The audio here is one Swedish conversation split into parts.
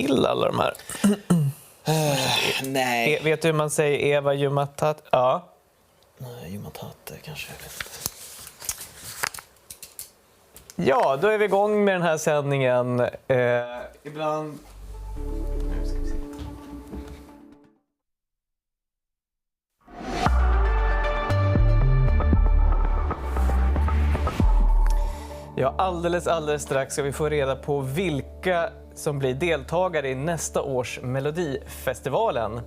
till alla de här? Nej. Vet du hur man säger Eva Jumatat? Ja. Nej, Jumatat kanske. Ja, då är vi igång med den här sändningen. Ibland... Ja, alldeles strax ska vi få reda på vilka som blir deltagare i nästa års Melodifestivalen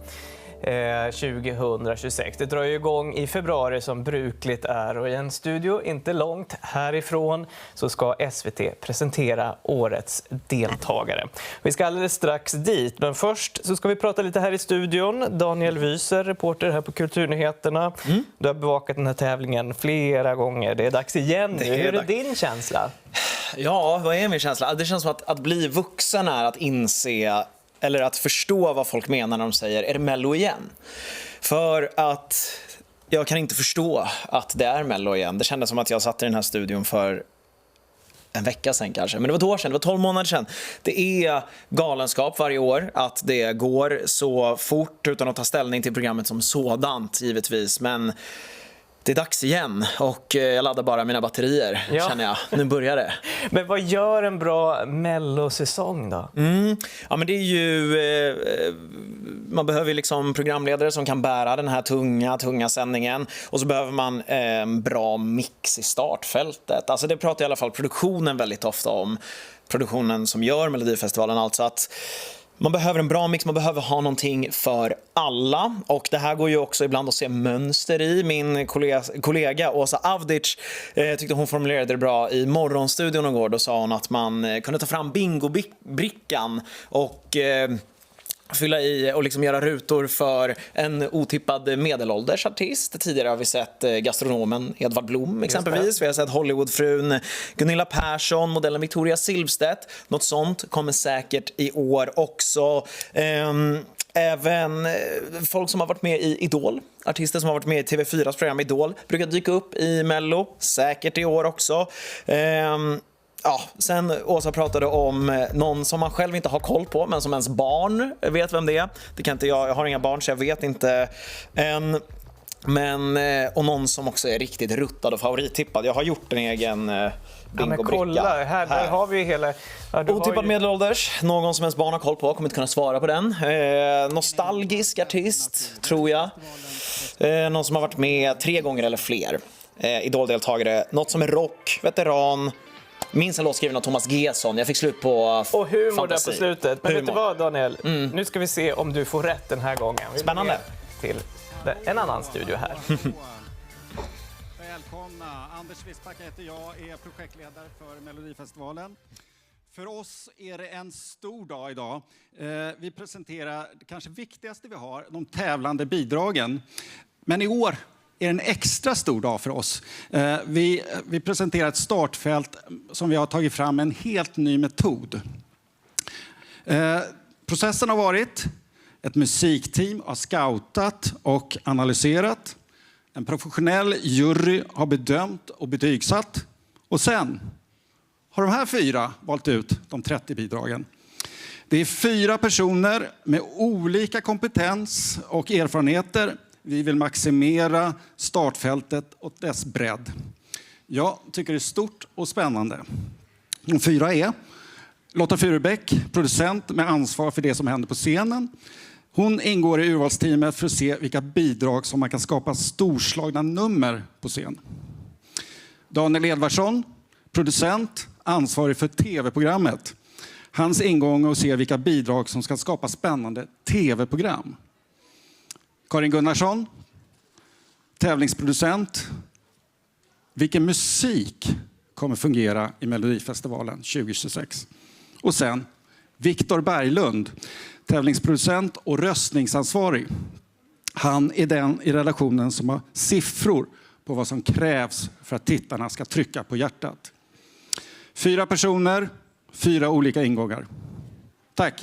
2026. Det drar ju igång i februari som brukligt är, och i en studio inte långt härifrån så ska SVT presentera årets deltagare. Vi ska alldeles strax dit, men först så ska vi prata lite här i studion. Daniel Wyser, reporter här på Kulturnyheterna. Du har bevakat den här tävlingen flera gånger. Det är dags igen. Hur är din känsla? Ja, vad är min känsla? Det känns som att bli vuxen är att inse eller att förstå vad folk menar när de säger är det Mello igen? För att jag kan inte förstå att det är Mello igen. Det kändes som att jag satt i den här studion för en vecka sedan kanske. Men det var ett år sedan, det var 12 månader sedan. Det är galenskap varje år att det går så fort utan att ta ställning till programmet som sådant, givetvis. Men det är dags igen och jag laddar bara mina batterier, känner jag. Nu börjar det. Men vad gör en bra Mello-säsong då? Ja, men det är ju... man behöver liksom programledare som kan bära den här tunga sändningen. Och så behöver man en bra mix i startfältet. Alltså det pratar i alla fall produktionen väldigt ofta om. Produktionen som gör Melodifestivalen, alltså att man behöver en bra mix, man behöver ha någonting för alla. Och det här går ju också ibland att se mönster i. Min kollega Åsa Avdic tyckte hon formulerade det bra i Morgonstudion igår. Då sa hon att man kunde ta fram bingobrickan och fylla i och liksom göra rutor för en otippad medelålders artist. Tidigare har vi sett gastronomen Edvard Blom exempelvis. Vi har sett Hollywoodfrun Gunilla Persson, modellen Victoria Silvstedt. Något sånt kommer säkert i år också. Även folk som har varit med i Idol, artister som har varit med i TV4s program Idol, brukar dyka upp i Mello, säkert i år också. Ja, sen Åsa pratade om någon som man själv inte har koll på, men som ens barn vet vem det är. Det kan inte jag har inga barn så jag vet inte än. Men, och någon som också är riktigt ruttad och favorittippad. Jag har gjort en egen bingobricka. Ja, kolla, här har vi hela... Ja, otippad medelålders, någon som ens barn har koll på, kommer inte kunna svara på den. Nostalgisk artist, tror jag. Någon som har varit med 3 gånger eller fler. Idoldeltagare, något som är rock, veteran. Minns en låt skriven av Thomas Gesson. Jag fick slut på och humor fantasi. Där på slutet. Men vet du vad, Daniel? Nu ska vi se om du får rätt den här gången. Spännande. Till en annan studio här. Välkomna. Anders Wiesbacka heter jag, är projektledare för Melodifestivalen. För oss är det en stor dag idag. Vi presenterar det kanske viktigaste vi har, de tävlande bidragen. Men i år är en extra stor dag för oss. Vi presenterar ett startfält som vi har tagit fram en helt ny metod. Processen har varit: ett musikteam har scoutat och analyserat. En professionell jury har bedömt och betygsatt. Och sen har de här 4 valt ut de 30 bidragen. Det är 4 personer med olika kompetens och erfarenheter. Vi vill maximera startfältet och dess bredd. Jag tycker det är stort och spännande. De 4 är Lotta Furubäck, producent med ansvar för det som händer på scenen. Hon ingår i urvalsteamet för att se vilka bidrag som man kan skapa storslagna nummer på scen. Daniel Edvardsson, producent, ansvarig för tv-programmet. Hans ingång är att se vilka bidrag som ska skapa spännande tv-program. Karin Gunnarsson, tävlingsproducent. Vilken musik kommer fungera i Melodifestivalen 2026? Och sen Viktor Berglund, tävlingsproducent och röstningsansvarig. Han är den i redaktionen som har siffror på vad som krävs för att tittarna ska trycka på hjärtat. 4 personer, 4 olika ingångar. Tack.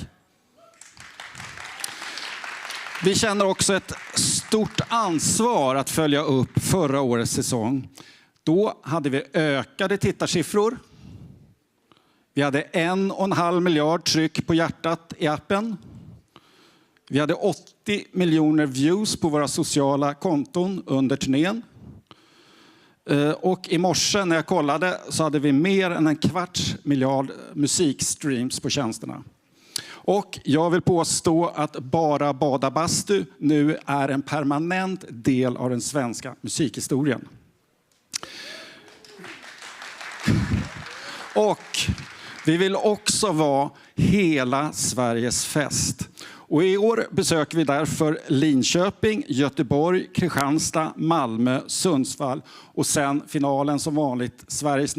Vi känner också ett stort ansvar att följa upp förra årets säsong. Då hade vi ökade tittarsiffror. Vi hade 1,5 miljard tryck på hjärtat i appen. Vi hade 80 miljoner views på våra sociala konton under turnén. Och i morse när jag kollade så hade vi mer än 1/4 miljard musikstreams på tjänsterna. Och jag vill påstå att Bara bada bastu nu är en permanent del av den svenska musikhistorien. Och vi vill också vara hela Sveriges fest. Och i år besöker vi därför Linköping, Göteborg, Kristianstad, Malmö, Sundsvall och sen finalen som vanligt Sveriges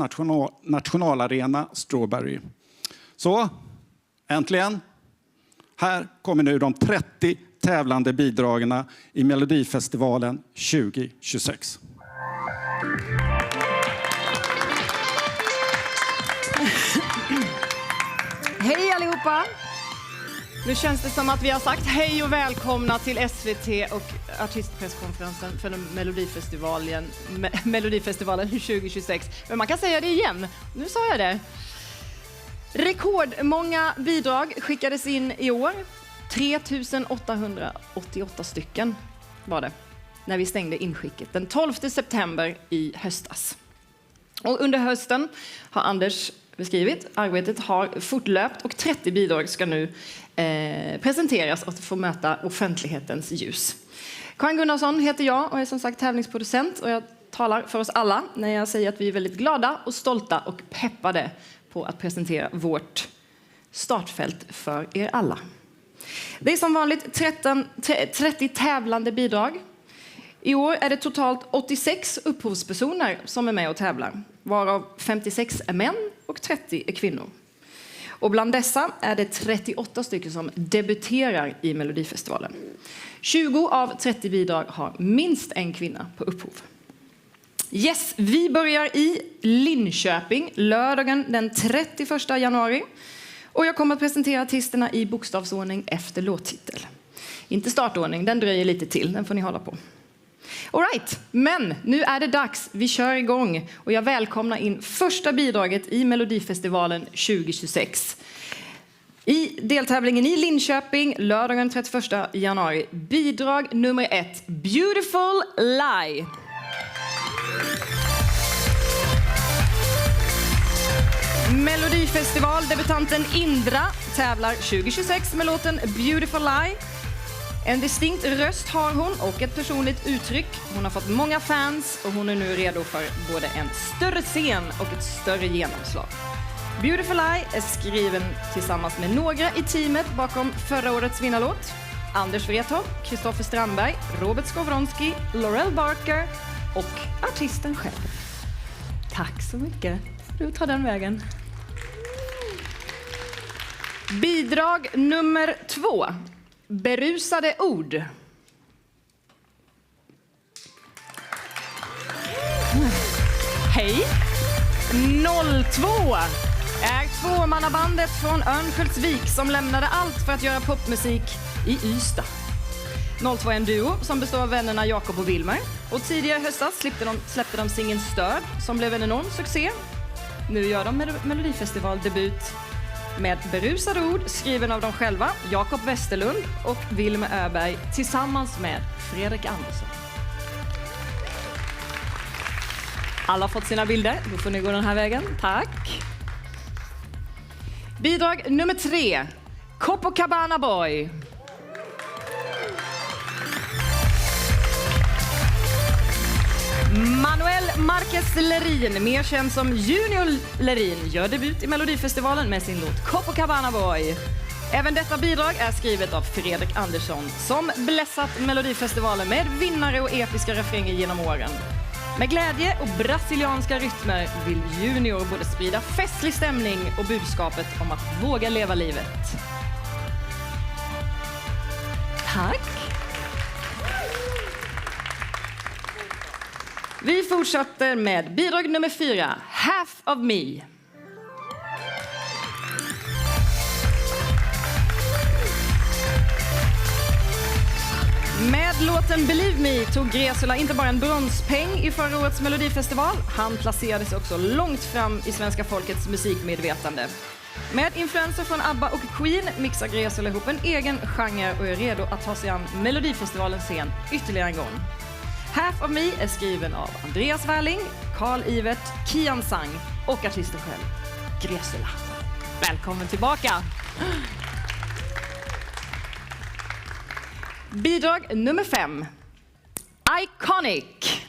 nationalarena Strawberry. Så, äntligen. Här kommer nu de 30 tävlande bidragen i Melodifestivalen 2026. Hej allihopa! Nu känns det som att vi har sagt hej och välkomna till SVT och artistpresskonferensen för Melodifestivalen 2026. Men man kan säga det igen. Nu sa jag det. Rekordmånga bidrag skickades in i år. 3888 stycken var det när vi stängde inskicket den 12 september i höstas. Och under hösten har Anders beskrivit. Arbetet har fortlöpt och 30 bidrag ska nu presenteras och få möta offentlighetens ljus. Karin Gunnarsson heter jag och är som sagt tävlingsproducent och jag talar för oss alla när jag säger att vi är väldigt glada och stolta och peppade på att presentera vårt startfält för er alla. Det är som vanligt 30 tävlande bidrag. I år är det totalt 86 upphovspersoner som är med och tävlar, varav 56 är män och 30 är kvinnor. Och bland dessa är det 38 stycken som debuterar i Melodifestivalen. 20 av 30 bidrag har minst en kvinna på upphov. Yes, vi börjar i Linköping lördagen den 31 januari. Och jag kommer att presentera artisterna i bokstavsordning efter låttitel. Inte startordning, den dröjer lite till, den får ni hålla på. All right, men nu är det dags. Vi kör igång och jag välkomnar in första bidraget i Melodifestivalen 2026. I deltävlingen i Linköping lördagen 31 januari. Bidrag nummer 1, Beautiful Lie. Melodifestivaldebutanten Indra tävlar 2026 med låten Beautiful Lie. En distinkt röst har hon och ett personligt uttryck. Hon har fått många fans och hon är nu redo för både en större scen och ett större genomslag. Beautiful Lie är skriven tillsammans med några i teamet bakom förra årets vinnarlåt. Anders Wrethov, Kristoffer Strandberg, Robert Skowronski, Laurel Barker och artisten själv. Tack så mycket. Du tar den vägen. Bidrag nummer 2. Berusade ord. Hej. 02 är tvåmannabandet från Örnsköldsvik som lämnade allt för att göra popmusik i Ystad. 02 är en duo som består av vännerna Jakob och Wilmer. Och tidigare i höstas släppte de singeln Stöd som blev en enorm succé. Nu gör de Melodifestivaldebut med Berusade ord, skriven av dem själva, Jakob Westerlund och Wilmer Öberg tillsammans med Fredrik Andersson. Alla har fått sina bilder, då får ni gå den här vägen. Tack! Bidrag nummer 3, Copacabana Boy. Manuel Marquez Lerin, mer känd som Junior Lerin, gör debut i Melodifestivalen med sin låt Copacabana Boy. Även detta bidrag är skrivet av Fredrik Andersson som blessat Melodifestivalen med vinnare och episka refränger genom åren. Med glädje och brasilianska rytmer vill Junior både sprida festlig stämning och budskapet om att våga leva livet. Tack! Vi fortsätter med bidrag nummer 4, Half of Me. Med låten Believe Me tog Gresula inte bara en bronspeng i förra årets Melodifestival, han placerade sig också långt fram i svenska folkets musikmedvetande. Med influenser från ABBA och Queen mixar Gresula ihop en egen genre och är redo att ta sig an Melodifestivalens scen ytterligare en gång. Half of Me är skriven av Andreas Wärling, Carl Ivert, Kian Sang och artisten själv, Gresula. Välkommen tillbaka! Bidrag nummer 5. Iconic.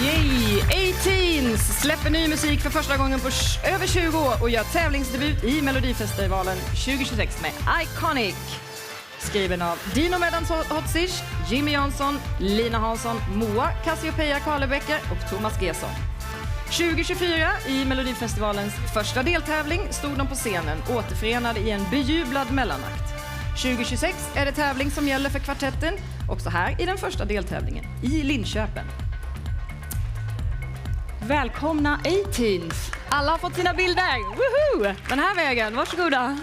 Yay! 18s släpper ny musik för första gången på över 20 år och gör tävlingsdebut i Melodifestivalen 2026 med Iconic. Skriven av Dino Medan Hodzic, Jimmy Jansson, Lina Hansson, Moa Cassiopeia Karlebecker och Thomas Gesson. 2024 i Melodifestivalens första deltävling stod de på scenen återförenade i en bejublad mellanakt. 2026 är det tävling som gäller för kvartetten, också här i den första deltävlingen i Linköping. Välkomna 18s! Alla har fått sina bilder! Woohoo! Den här vägen, varsågoda!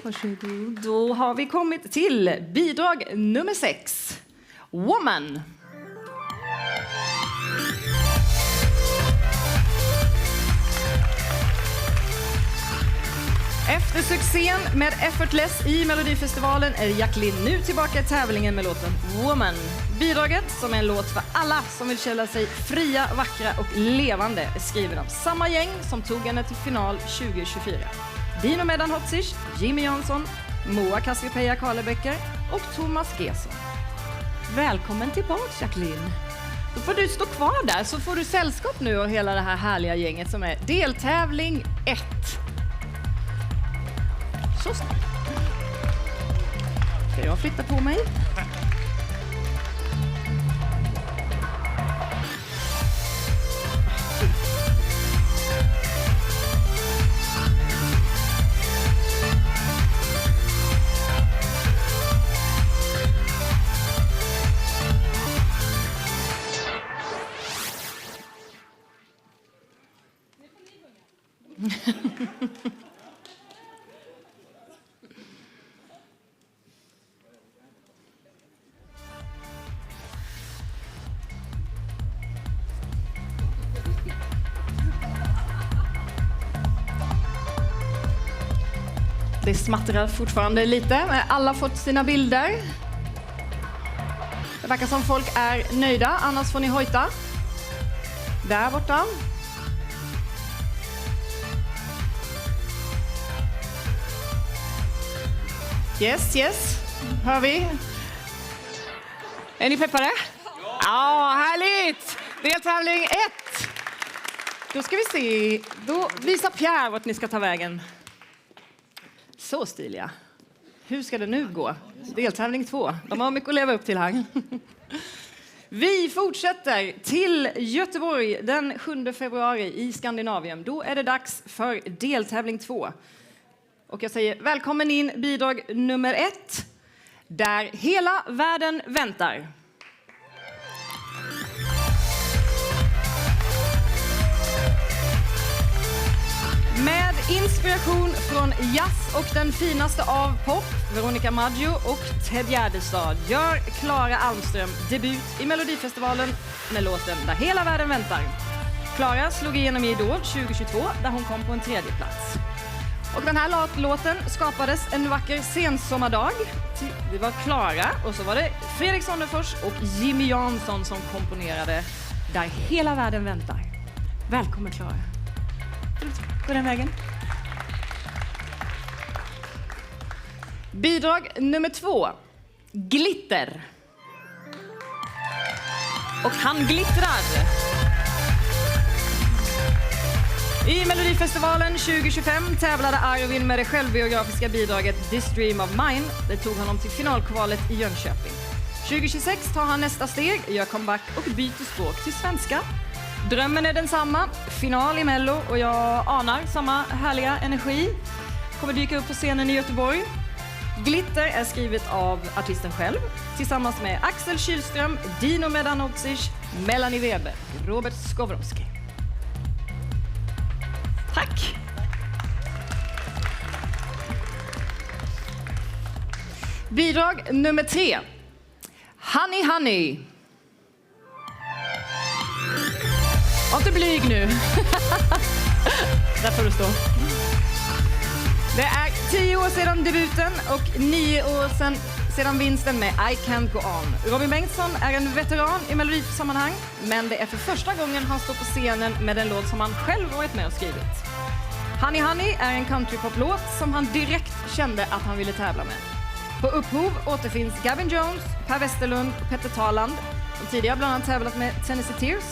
Varsågod. Då har vi kommit till bidrag nummer 6. Woman. Efter succén med Effortless i Melodifestivalen är Jacqueline nu tillbaka i tävlingen med låten Woman. Bidraget, som är en låt för alla som vill känna sig fria, vackra och levande, är skriven av samma gäng som tog henne till final 2024. Dino Medan Hodzic, Jimmy Jansson, Moa Cassiopeia Karlebecker och Thomas Gesson. Välkommen tillbaka, Jacqueline. Då får du stå kvar där så får du sällskap nu och hela det här härliga gänget som är deltävling 1. Så snabbt. Ska jag flytta på mig? Det smattrar fortfarande lite. Alla har fått sina bilder. Det verkar som folk är nöjda, annars får ni hojta. Där borta. Yes, yes. Hör vi? Är ni peppade? Ja, härligt! Deltävling 1. Då ska vi se. Då visar Pierre vart ni ska ta vägen. Så stiliga. Hur ska det nu gå? Deltävling 2. De har mycket att leva upp till här. Vi fortsätter till Göteborg den 7 februari i Skandinavien. Då är det dags för deltävling 2. Och jag säger välkommen in bidrag nummer 1. Där hela världen väntar. Med inspiration från jazz och den finaste av pop, Veronica Maggio och Ted Gärdestad, gör Klara Almström debut i Melodifestivalen med låten Där hela världen väntar. Klara slog igenom i Idol 2022 där hon kom på en 3:e plats. Och den här låten skapades en vacker sensommardag. Det var Klara och så var det Fredrik Sonnefors och Jimmy Jansson som komponerade Där hela världen väntar. Välkommen Klara. Gå den vägen. Bidrag nummer 2. Glitter. Och han glittrar. I Melodifestivalen 2025 tävlade Arvin med det självbiografiska bidraget This Dream of Mine. Det tog honom till finalkvalet i Jönköping. 2026 tar han nästa steg, gör comeback och byter språk till svenska. Drömmen är densamma, final i Mello och jag anar samma härliga energi. Kommer dyka upp på scenen i Göteborg. Glitter är skrivet av artisten själv tillsammans med Axel Kylström, Dino Medan Hodzic, Melanie Weber och Robert Skowronski. Tack. Bidrag nummer 3. Honey Honey. Var inte blyg nu. Där får du stå. Det är 10 år sedan debuten och 9 år sedan vinsten med I Can't Go On. Robin Bengtsson är en veteran i melodisammanhang, men det är för första gången han står på scenen med en låt som han själv varit med och skrivit. Honey Honey är en countrypop-låt som han direkt kände att han ville tävla med. På upphov återfinns Gavin Jones, Per Westerlund och Petter Taland, som tidigare bland annat tävlat med Tennessee Tears.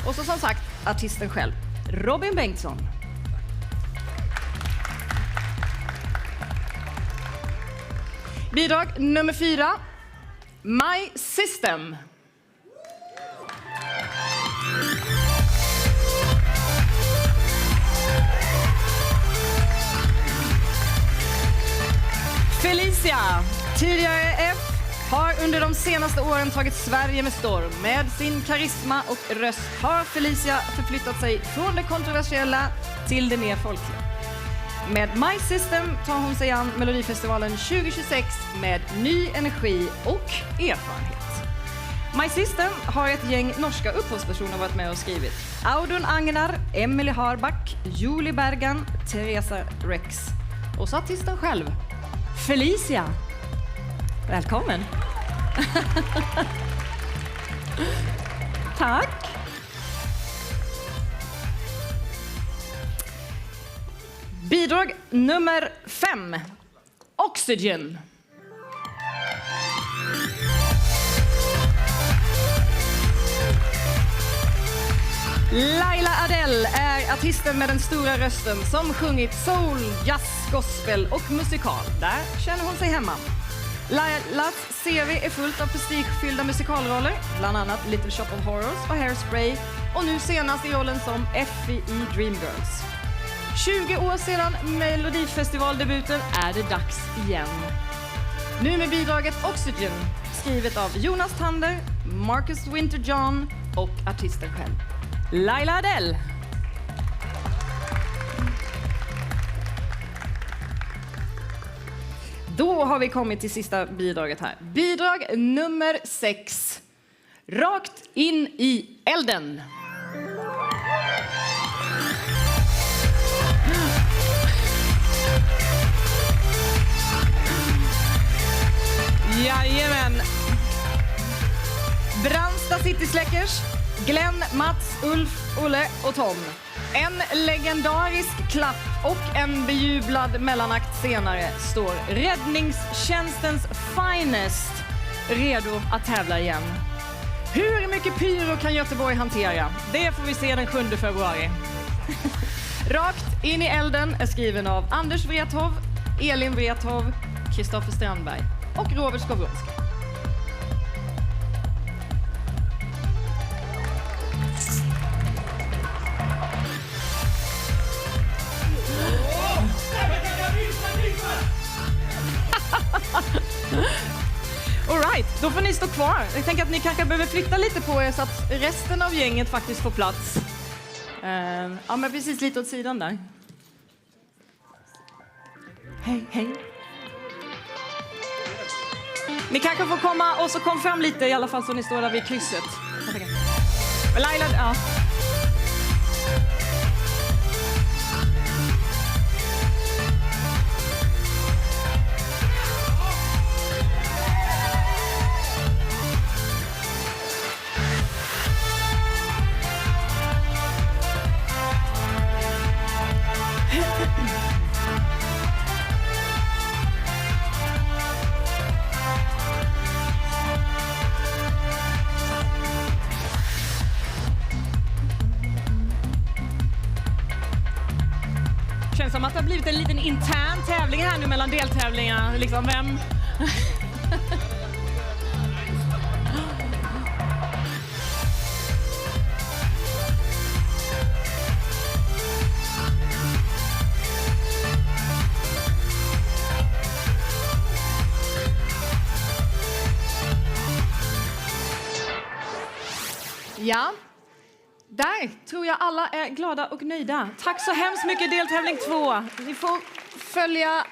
Och så som sagt, artisten själv, Robin Bengtsson. Bidrag nummer 4. My System. Felicia, tidigare F, har under de senaste åren tagit Sverige med storm. Med sin karisma och röst har Felicia förflyttat sig från det kontroversiella till det mer folkliga. Med My System tar hon sig an Melodifestivalen 2026 med ny energi och erfarenhet. My System har ett gäng norska upphovspersoner varit med och skrivit. Audun Agnar, Emily Harback, Julie Bergan, Teresa Rex. Och så artisten själv, Felicia. Välkommen. Tack. Bidrag nummer 5. Oxygen. Laila Adele är artisten med den stora rösten som sjungit soul, jazz, gospel och musikal. Där känner hon sig hemma. Lailas CV är fullt av prestigefyllda musikalroller, bland annat Little Shop of Horrors och Hairspray, och nu senast i rollen som Effie i Dreamgirls. 20 år sedan Melodifestivaldebuten är det dags igen. Nu med bidraget Oxygen, skrivet av Jonas Tander, Marcus Winter-John och artisten själv, Laila Adele. Då har vi kommit till sista bidraget här. Bidrag nummer 6. Rakt in i elden. Jajamän. Brandsta City Släckers, Glenn, Mats, Ulf, Olle och Tom. En legendarisk klapp och en bejublad mellanakt senare står räddningstjänstens finest redo att tävla igen. Hur mycket pyro kan Göteborg hantera? Det får vi se den 7 februari. Rakt in i elden är skriven av Anders Wrethov, Elin Wrethov, Kristoffer Strandberg och Robert Skowronski. All right, då får ni stå kvar. Jag tänker att ni kanske behöver flytta lite på er så att resten av gänget faktiskt får plats. Ja, men precis lite åt sidan där. Hej, hej. Ni kanske får komma och så kom fram lite i alla fall så ni står där vid krysset. Laila, ja. Känns som att det har blivit en liten intern tävling här nu mellan deltävlingarna. Liksom vem? Ja, Där tror jag alla är glada och nöjda. Tack så hemskt mycket, deltävling 2. Ni får följa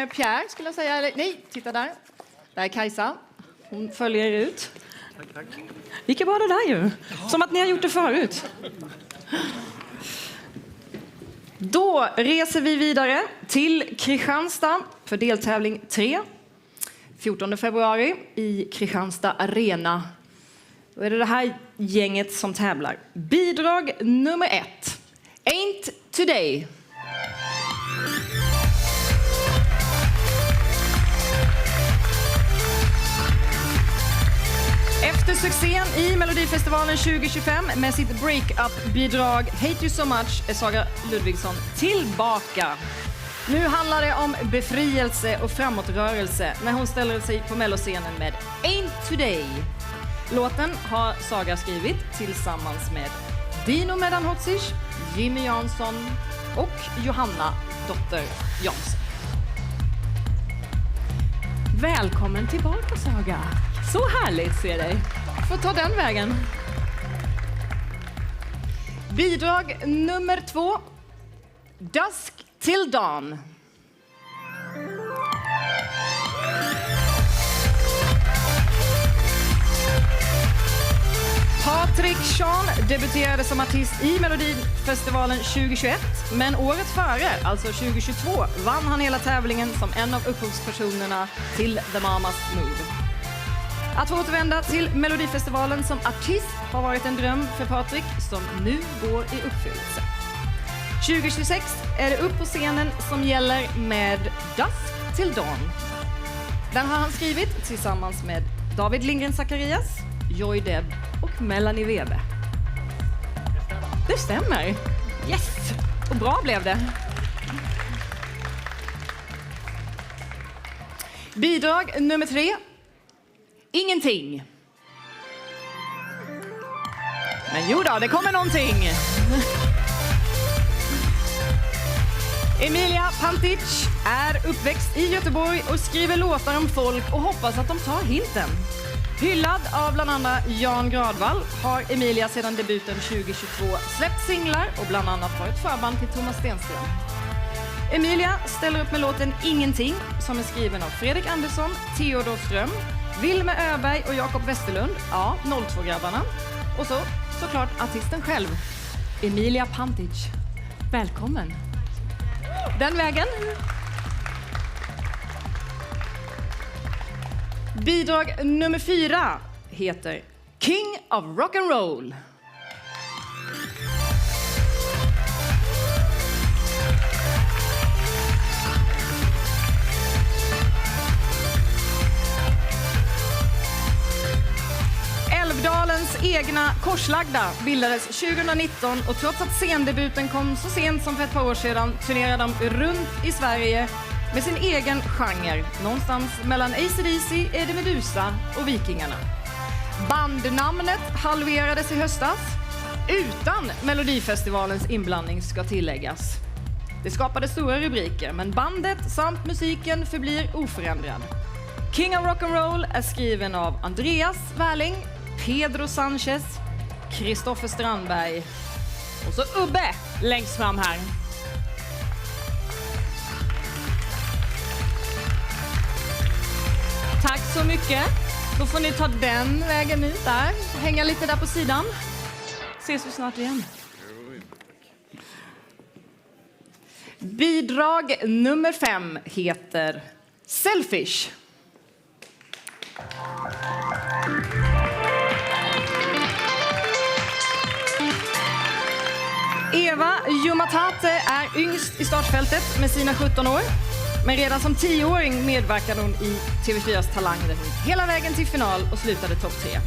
Pierre, skulle jag säga. Eller, nej, titta där. Där är Kajsa. Hon följer ut. Tack. Gick bra det där ju. Som att ni har gjort det förut. Då reser vi vidare till Kristianstad för deltävling 3. 14 februari i Kristianstad Arena. Då är det här gänget som tävlar. Bidrag nummer 1. Ain't Today. Efter succén i Melodifestivalen 2025 med sitt break-up-bidrag Hate You So Much är Saga Ludvigsson tillbaka. Nu handlar det om befrielse och framåtrörelse när hon ställer sig på melloscenen med Ain't Today. Låten har Saga skrivit tillsammans med Dino Medan-Hodzic, Jimmy Jansson och Johanna dotter Jansson. Välkommen tillbaka, Saga. Så härligt att se dig. Får ta den vägen. Bidrag nummer 2. Dusk Till Dawn. Patrik Sean debuterade som artist i Melodifestivalen 2021, men året före, alltså 2022, vann han hela tävlingen som en av upphovspersonerna till The Mamas Move. Att få återvända till Melodifestivalen som artist har varit en dröm för Patrik som nu går i uppfyllelse. 2026 är det upp på scenen som gäller med Dusk Till Dawn. Den har han skrivit tillsammans med David Lindgren Zacharias, Joy Deb och Melanie Webe. Det stämmer. Yes! Och bra blev det. Bidrag nummer 3. Ingenting. Men jo då, det kommer någonting. Emilia Pantic är uppväxt i Göteborg och skriver låtar om folk och hoppas att de tar hinten. Hyllad av bland annat Jan Gradvall har Emilia sedan debuten 2022 släppt singlar och bland annat varit förband till Thomas Stenström. Emilia ställer upp med låten Ingenting som är skriven av Fredrik Andersson, Theodor Ström, Wilmer Öberg och Jakob Westerlund, ja, 02-grabbarna. Och såklart artisten själv, Emilia Pantic. Välkommen! Den vägen. Bidrag nummer 4 heter King of Rock'n'Roll. Älvdalens egna Korslagda bildades 2019 och trots att scendebuten kom så sent som för ett par år sedan turnerade de runt i Sverige med sin egen genre, någonstans mellan AC/DC, Eddie Meduza och Vikingarna. Bandnamnet halverades i höstas, utan Melodifestivalens inblandning ska tilläggas. Det skapade stora rubriker, men bandet samt musiken förblir oförändrad. King of Rock'n'Roll är skriven av Andreas Wärling, Pedro Sanchez, Kristoffer Strandberg och så Ubbe längst fram här. Tack så mycket. Då får ni ta den vägen ut där. Hänga lite där på sidan. Ses vi snart igen. Bidrag nummer 5 heter Selfish. Eva Jumatate är yngst i startfältet med sina 17 år. Men redan som 10-åring medverkade hon i TV4s Talang där hon hela vägen till final och slutade topp 3.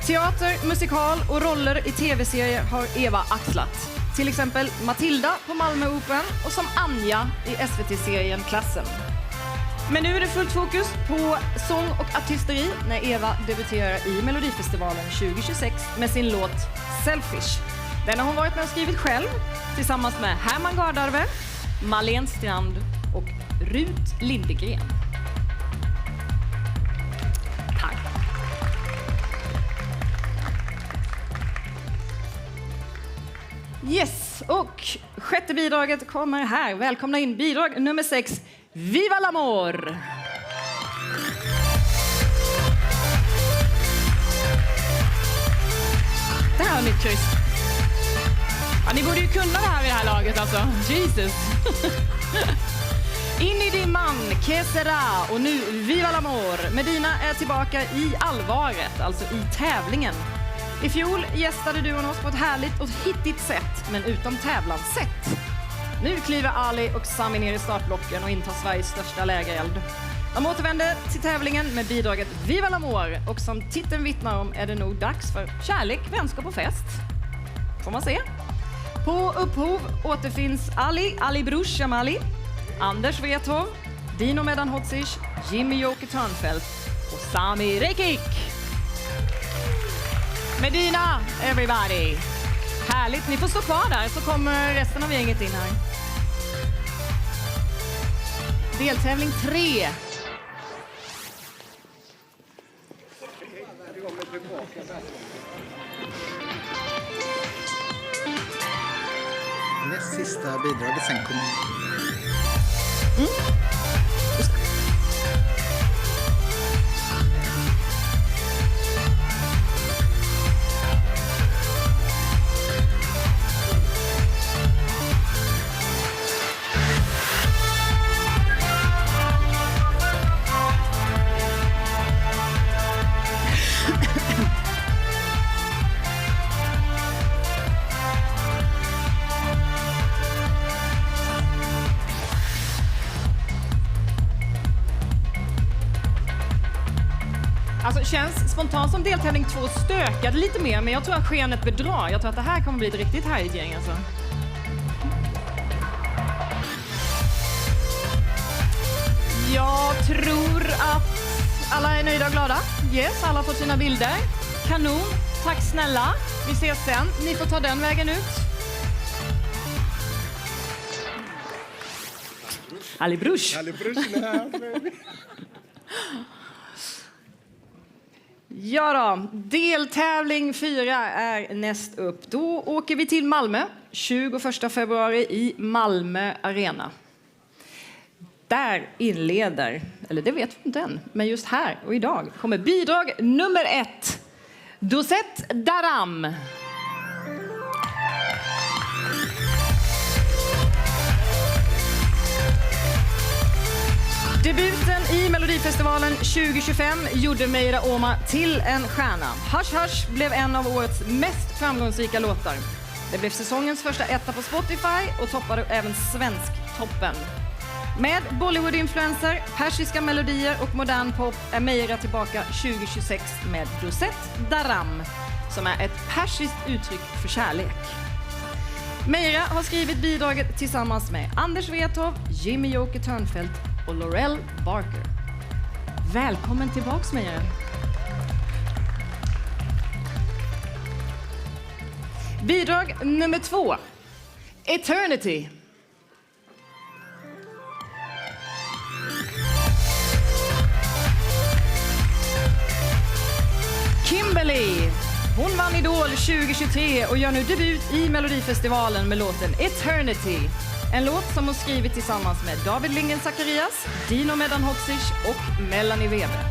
Teater, musikal och roller i tv-serier har Eva axlat. Till exempel Matilda på Malmöoperan och som Anja i SVT-serien Klassen. Men nu är det fullt fokus på sång och artisteri när Eva debuterar i Melodifestivalen 2026 med sin låt Selfish. Den har hon varit med och skrivit själv tillsammans med Herman Gardarve, Malene Strand och Rut Lindegren. Tack. Yes, och sjätte bidraget kommer här. Välkomna in bidrag nummer 6, Viva l'amor! Det här har nytt kryss. Ja, ni borde ju kunna det här i det här laget alltså. Jesus. In i dimman, que sera, och nu Viva l'amor. Medina är tillbaka i allvaret, alltså i tävlingen. I fjol gästade duon oss på ett härligt och hittigt sätt, men utan tävlanssätt. Nu kliver Ali och Sami ner i startblocken och intar Sveriges största lägereld. De återvänder till tävlingen med bidraget Viva l'amor, och som titeln vittnar om är det nog dags för kärlek, vänskap och fest. Får man se. På upphov återfinns Ali Bruch Jamali, Anders Wrethov, Dino Medan Hodzic, Jimmy Joker Törnfeldt och Sami Rekik. Medina, everybody! Härligt, ni får stå kvar där så kommer resten av gänget in här. Deltävling 3. Näst sista bidraget, sen kommer... Alltså känns spontant som deltävling 2 stökade lite mer, men jag tror att skenet bedrar. Jag tror att det här kommer bli ett riktigt härligt gäng alltså. Jag tror att alla är nöjda och glada. Yes, alla får sina bilder. Kanon, tack snälla. Vi ses sen. Ni får ta den vägen ut. Ali Bruch. Ja då, deltävling 4 är näst upp. Då åker vi till Malmö, 21 februari i Malmö Arena. Där inleder, eller det vet vi inte än, men just här och idag kommer bidrag nummer 1. Duset Daram. Debuten i Melodifestivalen 2025 gjorde Meira Oma till en stjärna. Hush Hush blev en av årets mest framgångsrika låtar. Det blev säsongens första etta på Spotify och toppade även Svensktoppen. Med Bollywood-influencer, persiska melodier och modern pop är Meira tillbaka 2026 med Duset Daram, som är ett persiskt uttryck för kärlek. Meira har skrivit bidraget tillsammans med Anders Wrethov, Jimmy Joker Törnfeldt och Laurel Barker. Välkommen tillbaks, Meira. Bidrag nummer 2. Eternity. Kimberly. Hon vann Idol 2023 och gör nu debut i Melodifestivalen med låten Eternity. En låt som hon skrivit tillsammans med David Lindgren Zacharias, Dino Medan Hodzic och Melanie Weber.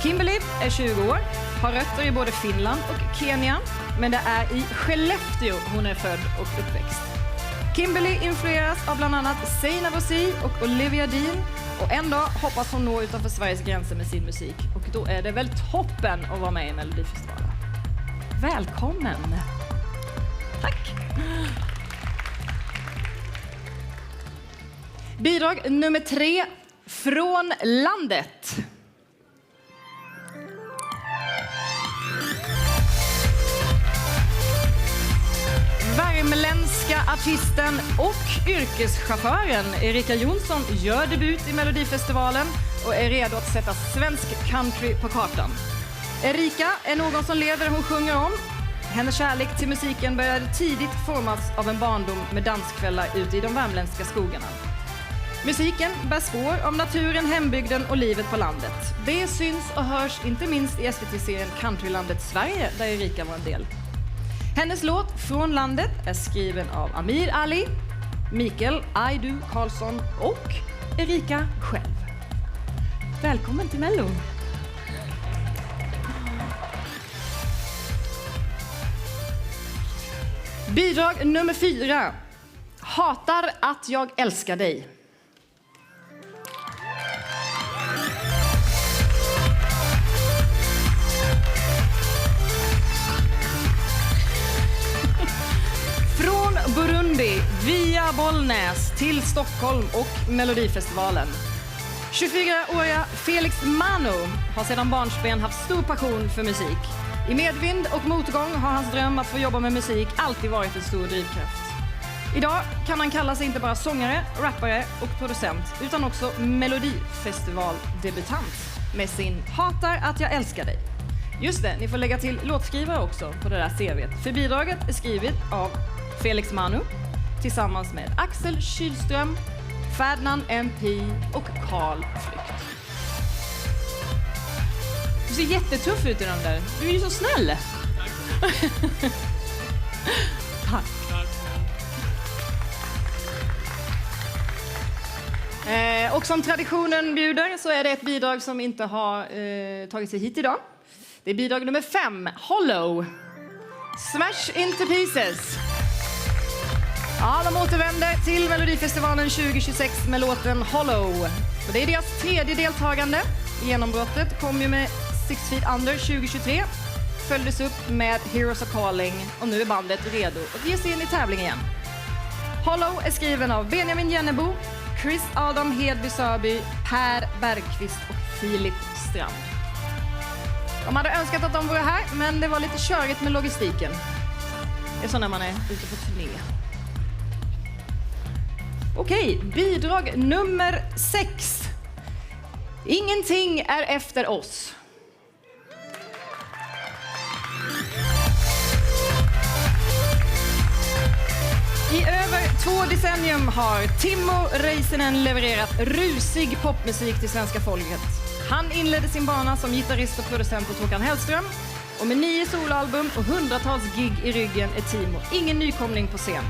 Kimberly är 20 år, har rötter i både Finland och Kenya, men det är i Skellefteå hon är född och uppväxt. Kimberly influeras av bland annat Zeina Vosi och Olivia Dean, och en dag hoppas hon nå utanför Sveriges gränser med sin musik, och då är det väl toppen att vara med i Melodifestivalen. Välkommen! Tack! Bidrag nummer 3, Från landet. Värmländska artisten och yrkeschauffören Erika Jonsson gör debut i Melodifestivalen och är redo att sätta svensk country på kartan. Erika är någon som lever och hon sjunger om. Hennes kärlek till musiken började tidigt formas av en barndom med danskvällar ute i de värmländska skogarna. Musiken bär spår av naturen, hembygden och livet på landet. Det syns och hörs inte minst i SVT-serien Countrylandet Sverige, där Erika var en del. Hennes låt Från landet är skriven av Amir Ali, Mikael Aidu Karlsson och Erika själv. Välkommen till Mello! Bidrag nummer 4. Hatar att jag älskar dig. Från Burundi via Bollnäs till Stockholm och Melodifestivalen. 24-åriga Felix Manu har sedan barnsben haft stor passion för musik. I medvind och motgång har hans dröm att få jobba med musik alltid varit en stor drivkraft. Idag kan han kalla sig inte bara sångare, rappare och producent utan också Melodifestivaldebutant med sin Hatar att jag älskar dig. Just det, ni får lägga till låtskrivare också på det där CV:t. För bidraget är skrivet av Felix Manu tillsammans med Axel Kylström, Ferdinand MP och Carl Flykt. Du ser jättetuff ut i den där. Du är ju så snäll. Tack. Och som traditionen bjuder så är det ett bidrag som inte har tagit sig hit idag. Det är bidrag nummer 5, Hollow. Smash into pieces. Ja, de återvänder till Melodifestivalen 2026 med låten Hollow. Och det är deras 3:e deltagande. Genombrottet kom ju med 6 Feet Under 2023. Följdes upp med Heroes Are Calling och nu är bandet redo att ge sig in i tävling igen. Hollow är skriven av Benjamin Jennebo, Chris Adam Hedby Sörby, Per Bergqvist och Filip Strand. De hade önskat att de var här, men det var lite körigt med logistiken. Det är så när man är ute på turné. Okej, bidrag nummer 6. Ingenting är efter oss. I över 2 decennium har Timo Räisänen levererat rusig popmusik till svenska folket. Han inledde sin bana som gitarrist och producent åt Håkan Hellström. Och med 9 soloalbum och hundratals gig i ryggen är Timo ingen nykomling på scen.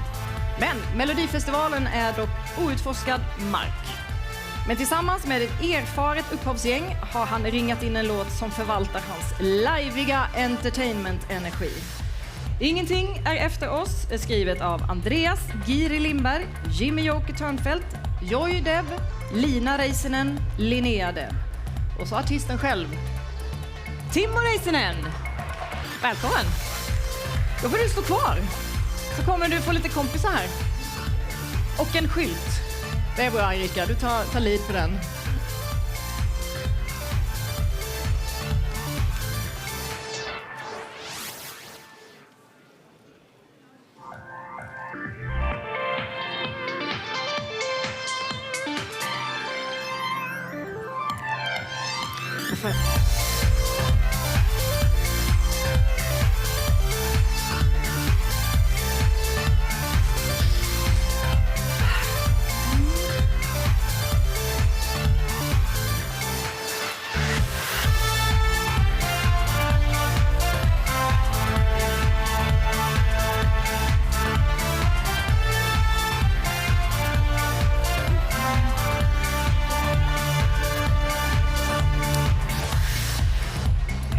Men Melodifestivalen är dock outforskad mark. Men tillsammans med ett erfaret upphovsgäng har han ringat in en låt som förvaltar hans liveiga entertainment-energi. Ingenting är efter oss är skrivet av Andreas Giri Lindberg, Jimmy Joker Törnfeldt, Joy Dev, Lina Räisänen, Linnea Dev. Och så artisten själv, Timo Räisänen. Välkommen! Då får du stå kvar. Så kommer du få lite kompisar här. Och en skylt. Det är bra, Erika. Du tar lid på den.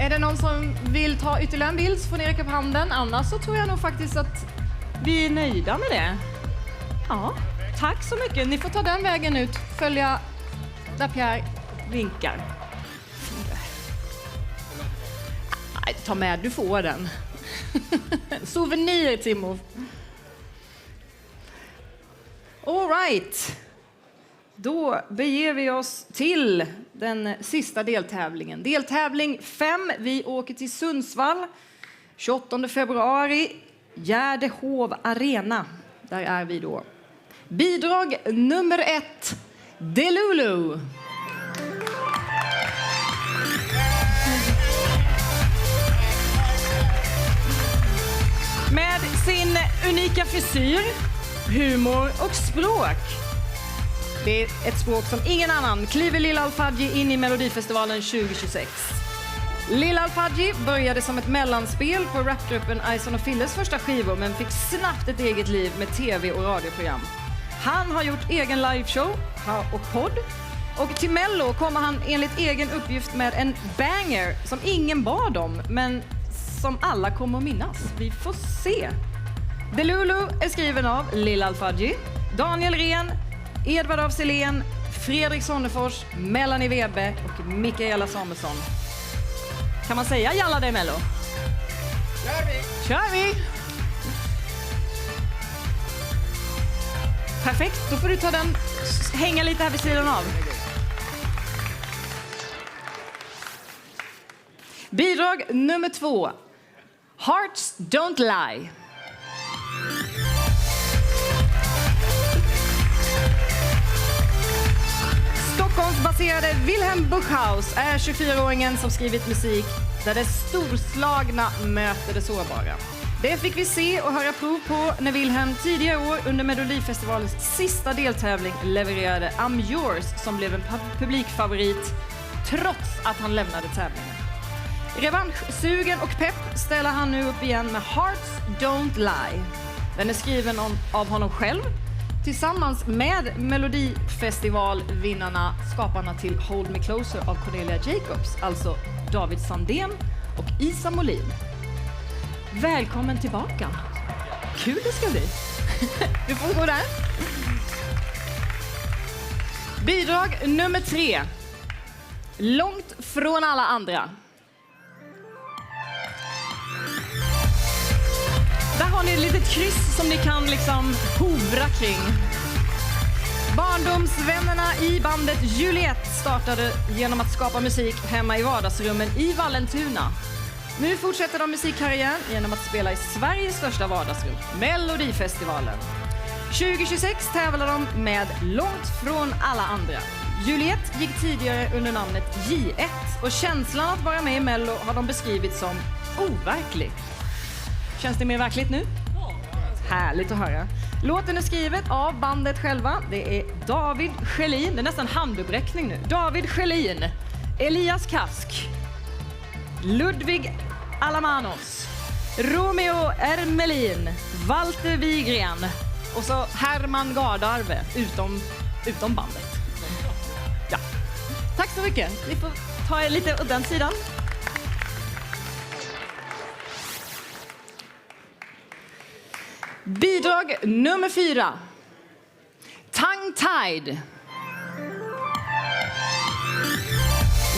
Är det någon som vill ta ytterligare en bild så får ni räcka upp handen. Annars så tror jag nog faktiskt att vi är nöjda med det. Ja, tack så mycket. Ni får ta den vägen ut. Följa där Pierre vinkar. Nej, ta med, du får den. Souvenir, Timo. All right. Då beger vi oss till den sista deltävlingen. Deltävling 5. Vi åker till Sundsvall 28 februari. Gärdehov Arena. Där är vi då. Bidrag nummer 1. Delulu. Med sin unika frisyr, humor och språk. Det är ett språk som ingen annan kliver Lilla Al Fadji in i Melodifestivalen 2026. Lil Al-Fadji började som ett mellanspel på rapgruppen Ison och Filles första skivor men fick snabbt ett eget liv med tv- och radioprogram. Han har gjort egen liveshow och podd. Och till Mello kommer han enligt egen uppgift med en banger som ingen bad om, men som alla kommer att minnas. Vi får se. Delulu är skriven av Lil Al-Fadji, Daniel Ren, Edvard af Sillén, Fredrik Sonnefors, Melanie Webe och Mikaela Samuelsson. Kan man säga jalla dig Mello? Kör vi! Perfekt, då får du ta den, hänga lite här vid sidan av. Bidrag nummer 2. Hearts Don't Lie. Stockholmsbaserade Wilhelm Buchhaus är 24-åringen som skrivit musik där det storslagna möter det sårbara. Det fick vi se och höra prov på när Wilhelm tidigare år under Melodifestivalens sista deltävling levererade I'm Yours som blev en publikfavorit trots att han lämnade tävlingen. Revanschsugen och pepp ställer han nu upp igen med Hearts Don't Lie. Den är skriven av honom själv tillsammans med Melodifestivalvinnarna, skaparna till Hold Me Closer av Cornelia Jacobs, alltså David Sandén och Isa Molin. Välkommen tillbaka. Kul det ska bli. Du får gå där. Bidrag nummer 3. Långt från alla andra. Där har ni ett litet kryss som ni kan liksom hovra kring. Barndomsvännerna i bandet Juliet startade genom att skapa musik hemma i vardagsrummen i Vallentuna. Nu fortsätter de musikkarriären genom att spela i Sveriges största vardagsrum, Melodifestivalen. 2026 tävlar de med Långt från alla andra. Juliet gick tidigare under namnet J1 och känslan att vara med i Mello har de beskrivit som overklig. Känns det mer verkligt nu? Härligt att höra. Låten är skrivet av bandet själva. Det är David Schelin, det är nästan handuppräckning nu. David Schelin, Elias Kask, Ludvig Alamanos, Romeo Ermelin, Walter Wigren och så Herman Gardarve utom bandet. Ja. Tack så mycket. Ni får ta er lite åt den sidan. Bidrag nummer 4. Tongue Tied.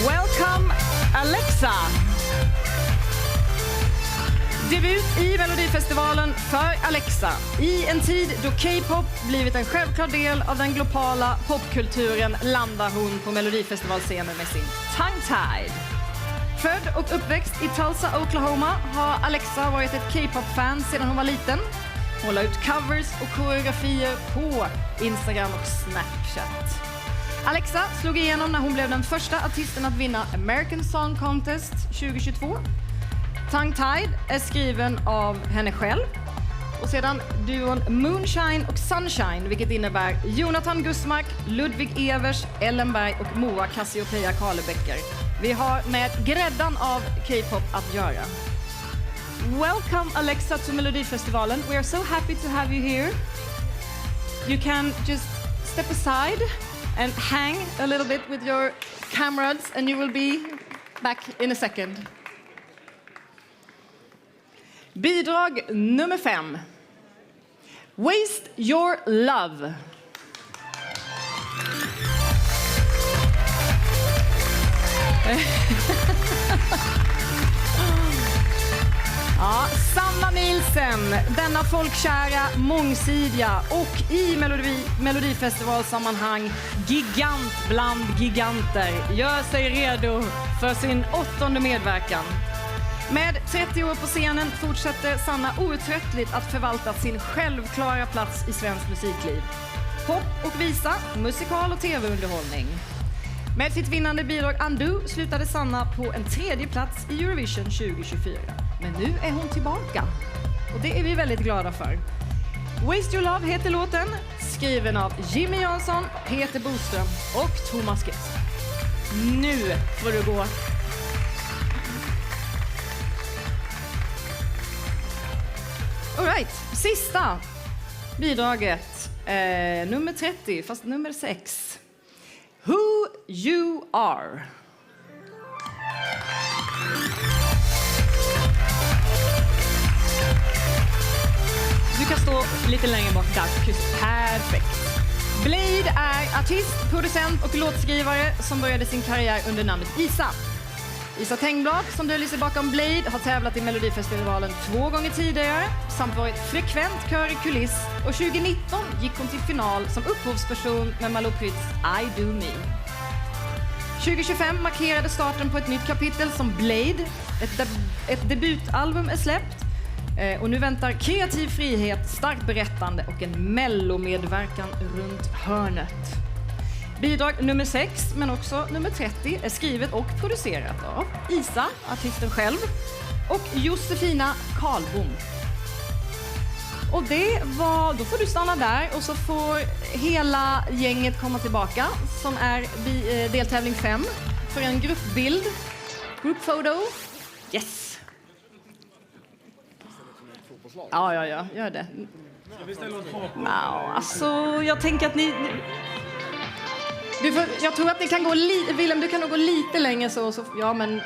Welcome Alexa. Debut i Melodifestivalen för Alexa. I en tid då K-pop blivit en självklar del av den globala popkulturen landar hon på Melodifestivalscenen med sin Tongue Tied. Född och uppväxt i Tulsa, Oklahoma har Alexa varit ett K-pop-fan sedan hon var liten. Hon la ut covers och koreografier på Instagram och Snapchat. Alexa slog igenom när hon blev den första artisten att vinna American Song Contest 2022. Tongue Tied är skriven av henne själv och sedan duon Moonshine och Sunshine, vilket innebär Jonathan Gusmark, Ludvig Evers, Ellen Berg och Moa Cassiopeia Karlebecker. Vi har med gräddan av K-pop att göra. Welcome Alexa to Melodifestivalen. We are so happy to have you here. You can just step aside and hang a little bit with your comrades and you will be back in a second. Bidrag nummer 5. Waste Your Love. Ja, Sanna Nielsen, denna folkkära, mångsidiga och i Melodifestivalsammanhang gigant bland giganter, gör sig redo för sin 8:e medverkan. Med 30 år på scenen fortsätter Sanna outtröttligt att förvalta sin självklara plats i svensk musikliv. Pop och visa, musikal och tv-underhållning. Med sitt vinnande bidrag Undo slutade Sanna på en 3:e plats i Eurovision 2024. Men nu är hon tillbaka och det är vi väldigt glada för. Waste Your Love heter låten, skriven av Jimmy Jansson, Peter Boström och Thomas Gess. Nu får du gå. right, sista bidraget. Nummer 30, fast nummer 6. Who You Are. Du kan stå lite längre bak där. Perfekt. Blade är artist, producent och låtskrivare som började sin karriär under namnet Isa. Isa Tengblad, som döljer sig bakom Blade, har tävlat i Melodifestivalen 2 gånger tidigare samt varit frekvent kör i kuliss, och 2019 gick hon till final som upphovsperson med Malou Prytz I Do Me. 2025 markerade starten på ett nytt kapitel som Blade. Ett debutalbum är släppt. Och nu väntar kreativ frihet, starkt berättande och en mellomedverkan runt hörnet. Bidrag nummer 6, men också nummer 30, är skrivet och producerat av Isa, artisten själv, och Josefina Karlbom. Och då får du stanna där och så får hela gänget komma tillbaka, som är deltävling 5, för en gruppbild. Group photo. Yes! Ja, gör det. Alltså, jag tänker att ni... jag tror att ni kan gå Willem, du kan nog gå lite längre så ja, men...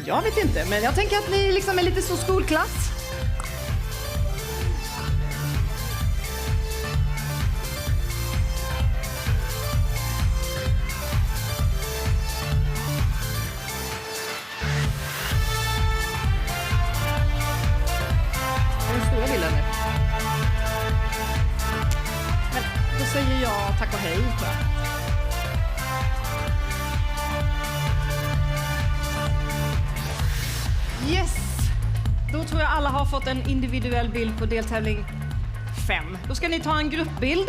Jag vet inte, men jag tänker att ni liksom är lite så skolklass. Men då säger jag tack och hej, tror jag. Yes! Då tror jag alla har fått en individuell bild på deltävling 5. Då ska ni ta en gruppbild.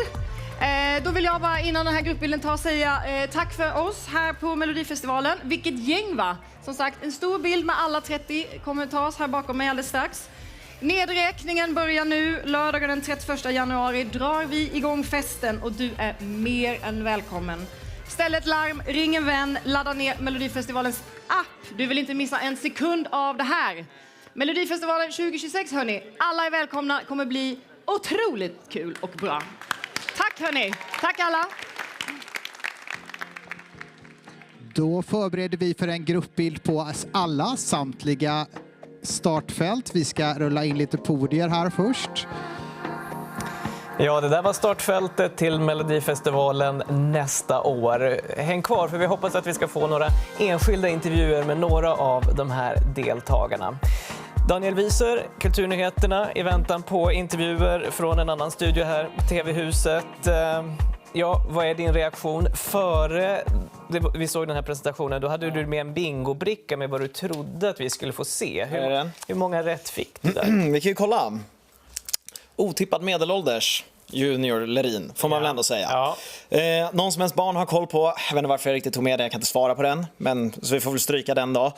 Då vill jag bara innan den här gruppbilden säga tack för oss här på Melodifestivalen. Vilket gäng, va? Som sagt, en stor bild med alla 30 kommer tas här bakom mig alldeles strax. Nedräkningen börjar nu. Lördagen den 31 januari drar vi igång festen och du är mer än välkommen. Ställ ett larm, ring en vän, ladda ner Melodifestivalens app. Du vill inte missa en sekund av det här. Melodifestivalen 2026, hörni. Alla är välkomna, kommer bli otroligt kul och bra. Tack, hörni. Tack alla. Då förbereder vi för en gruppbild på alla samtliga startfält. Vi ska rulla in lite podier här först. Ja, det där var startfältet till Melodifestivalen nästa år. Häng kvar, för vi hoppas att vi ska få några enskilda intervjuer med några av de här deltagarna. Daniel Wieser, Kulturnyheterna, i väntan på intervjuer från en annan studio här, TV-huset. Ja, vad är din reaktion? Före vi såg den här presentationen, då hade du med en bingobricka med vad du trodde att vi skulle få se. Hur många rätt fick du där? Vi kan ju kolla. Otippad medelålders junior Lerin, får man väl ändå säga. Ja. Någon som ens barn har koll på. Jag vet inte varför jag riktigt tog med det, jag kan inte svara på den. Men så vi får väl stryka den då.